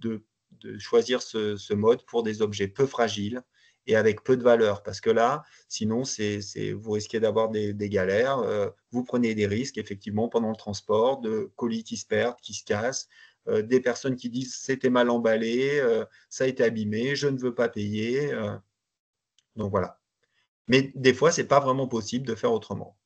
choisir ce mode pour des objets peu fragiles et avec peu de valeur, parce que là, sinon, vous risquez d'avoir des galères, vous prenez des risques, effectivement, pendant le transport, de colis qui se perdent, qui se cassent, des personnes qui disent c'était mal emballé, ça a été abîmé, je ne veux pas payer. Donc voilà. Mais des fois, ce n'est pas vraiment possible de faire autrement.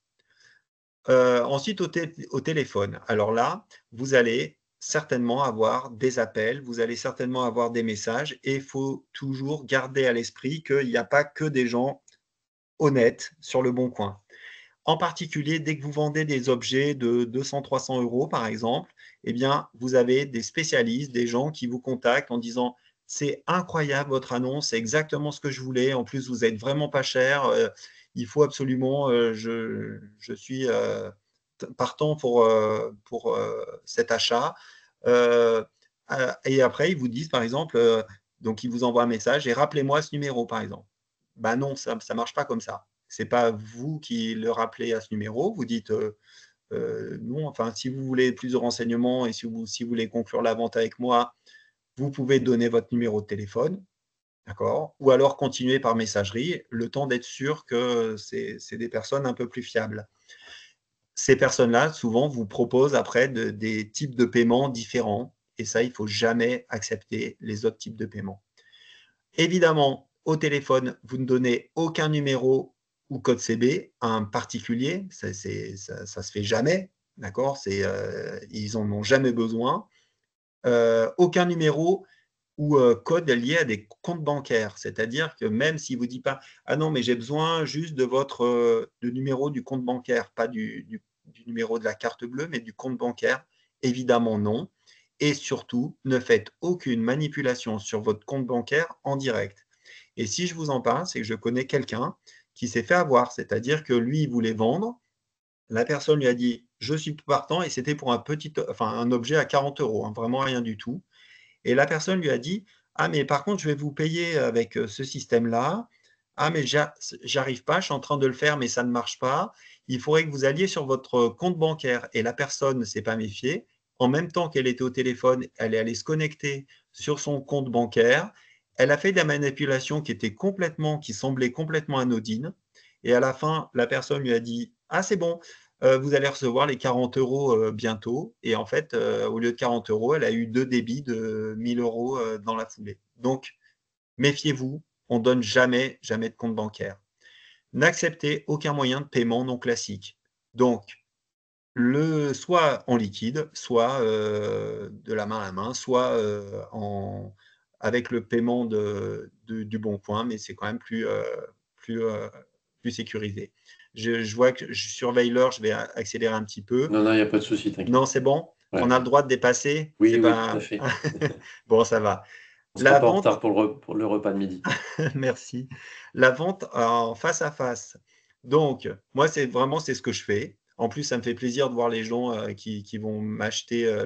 Ensuite, au téléphone. Alors là, vous allez certainement avoir des appels, vous allez certainement avoir des messages et il faut toujours garder à l'esprit qu'il n'y a pas que des gens honnêtes sur le Bon Coin. En particulier, dès que vous vendez des objets de 200-300 euros, par exemple, eh bien, vous avez des spécialistes, des gens qui vous contactent en disant c'est incroyable votre annonce, c'est exactement ce que je voulais. En plus, vous êtes vraiment pas cher. Il faut absolument, je suis partant pour cet achat. Euh, et après, ils vous disent, par exemple, donc ils vous envoient un message et rappelez-moi ce numéro, par exemple. Ben non, ça ne marche pas comme ça. Ce n'est pas vous qui le rappelez à ce numéro. Vous dites non, enfin, si vous voulez plus de renseignements et si vous voulez conclure la vente avec moi, vous pouvez donner votre numéro de téléphone, d'accord? Ou alors continuer par messagerie, le temps d'être sûr que c'est des personnes un peu plus fiables. Ces personnes-là, souvent, vous proposent après des types de paiements différents. Et ça, il ne faut jamais accepter les autres types de paiements. Évidemment, au téléphone, vous ne donnez aucun numéro ou code CB à un particulier. Ça se fait jamais. D'accord? Ils n'en ont jamais besoin. Aucun numéro ou code lié à des comptes bancaires. C'est-à-dire que même si vous ne dites pas ah non, mais j'ai besoin juste de votre numéro du compte bancaire, pas du numéro de la carte bleue, mais du compte bancaire, évidemment non. Et surtout, ne faites aucune manipulation sur votre compte bancaire en direct. Et si je vous en parle, c'est que je connais quelqu'un qui s'est fait avoir, c'est-à-dire que lui, il voulait vendre. La personne lui a dit je suis partant et c'était pour un objet à 40 euros, hein, vraiment rien du tout. Et la personne lui a dit ah, mais par contre, je vais vous payer avec ce système-là. Ah, mais j'arrive pas, je suis en train de le faire, mais ça ne marche pas. Il faudrait que vous alliez sur votre compte bancaire. Et la personne ne s'est pas méfiée. En même temps qu'elle était au téléphone, elle est allée se connecter sur son compte bancaire. Elle a fait de la manipulation qui semblait complètement anodine. Et à la fin, la personne lui a dit ah, c'est bon, vous allez recevoir les 40 euros bientôt. Et en fait, au lieu de 40 euros, elle a eu 2 débits de 1000 euros dans la foulée. Donc, méfiez-vous, on ne donne jamais, jamais de compte bancaire. N'acceptez aucun moyen de paiement non classique. Donc, soit en liquide, soit de la main à la main, soit avec le paiement du Bon Coin, mais c'est quand même plus, plus sécurisé. Je vois que je surveille l'heure, je vais accélérer un petit peu. Non, non, il n'y a pas de souci, Non, t'inquiète. c'est bon? On Ouais. a le droit de dépasser? Oui, C'est oui, tout à pas... fait. Bon, ça va. On sera La pas en vente, retard pour le repas de midi. merci. La vente en face à face. Donc, moi, c'est ce que je fais. En plus, ça me fait plaisir de voir les gens qui vont m'acheter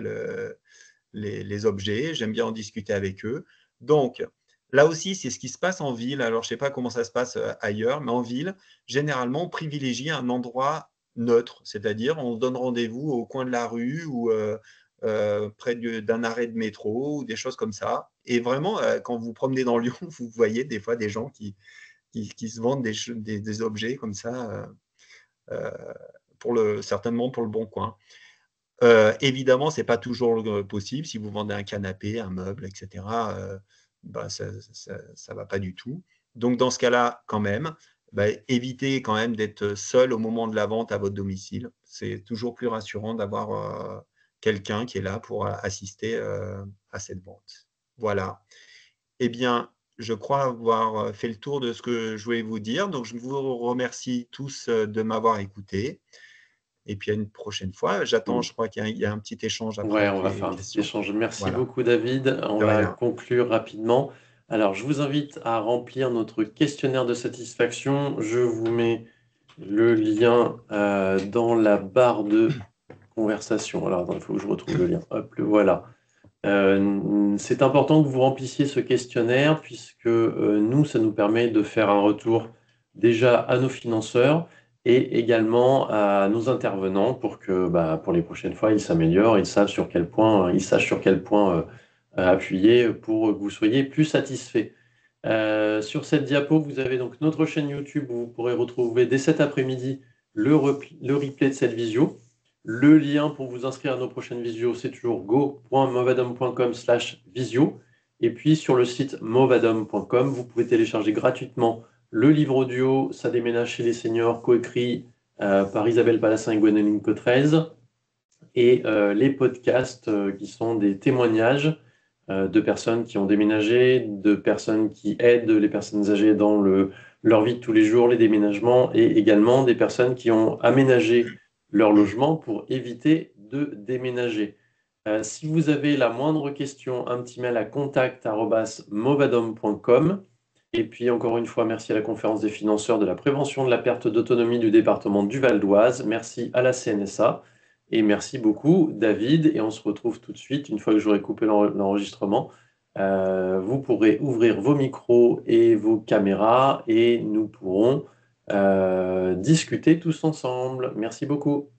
les objets. J'aime bien en discuter avec eux. Donc, là aussi, c'est ce qui se passe en ville. Alors, je ne sais pas comment ça se passe ailleurs, mais en ville, généralement, on privilégie un endroit neutre, c'est-à-dire on donne rendez-vous au coin de la rue ou près d'un arrêt de métro ou des choses comme ça. Et vraiment, quand vous promenez dans Lyon, vous voyez des fois des gens qui se vendent des objets comme ça, certainement pour le Bon Coin. Évidemment, ce n'est pas toujours possible. Si vous vendez un canapé, un meuble, etc., bah, ça ne va pas du tout. Donc, dans ce cas-là, quand même, bah, évitez quand même d'être seul au moment de la vente à votre domicile. C'est toujours plus rassurant d'avoir quelqu'un qui est là pour assister à cette vente. Voilà. Eh bien, je crois avoir fait le tour de ce que je voulais vous dire. Donc, je vous remercie tous de m'avoir écouté. Et puis à une prochaine fois. J'attends, je crois qu'il y a un petit échange après Ouais, avec on va les faire un petit questions. échange. Merci Voilà, beaucoup, David. On de va rien. conclure rapidement. Alors, je vous invite à remplir notre questionnaire de satisfaction. Je vous mets le lien dans la barre de conversation. Alors, attends, il faut que je retrouve le lien. Hop, le voilà. C'est important que vous remplissiez ce questionnaire puisque nous, ça nous permet de faire un retour déjà à nos financeurs et également à nos intervenants pour que pour les prochaines fois, ils s'améliorent, ils sachent sur quel point appuyer pour que vous soyez plus satisfaits. Sur cette diapo, vous avez donc notre chaîne YouTube où vous pourrez retrouver dès cet après-midi le replay de cette visio. Le lien pour vous inscrire à nos prochaines visios, c'est toujours go.movadom.com/visio. Et puis sur le site movadom.com, vous pouvez télécharger gratuitement le livre audio Ça déménage chez les seniors, coécrit par Isabelle Palassin et Gwendoline Cotrez, et les podcasts qui sont des témoignages de personnes qui ont déménagé, de personnes qui aident les personnes âgées dans leur vie de tous les jours, les déménagements, et également des personnes qui ont aménagé leur logement pour éviter de déménager. Si vous avez la moindre question, un petit mail à contact@movadom.com. Et puis encore une fois, merci à la conférence des financeurs de la prévention de la perte d'autonomie du département du Val d'Oise. Merci à la CNSA. Et merci beaucoup, David. Et on se retrouve tout de suite, une fois que j'aurai coupé l'enregistrement. Vous pourrez ouvrir vos micros et vos caméras et nous pourrons discuter tous ensemble. Merci beaucoup.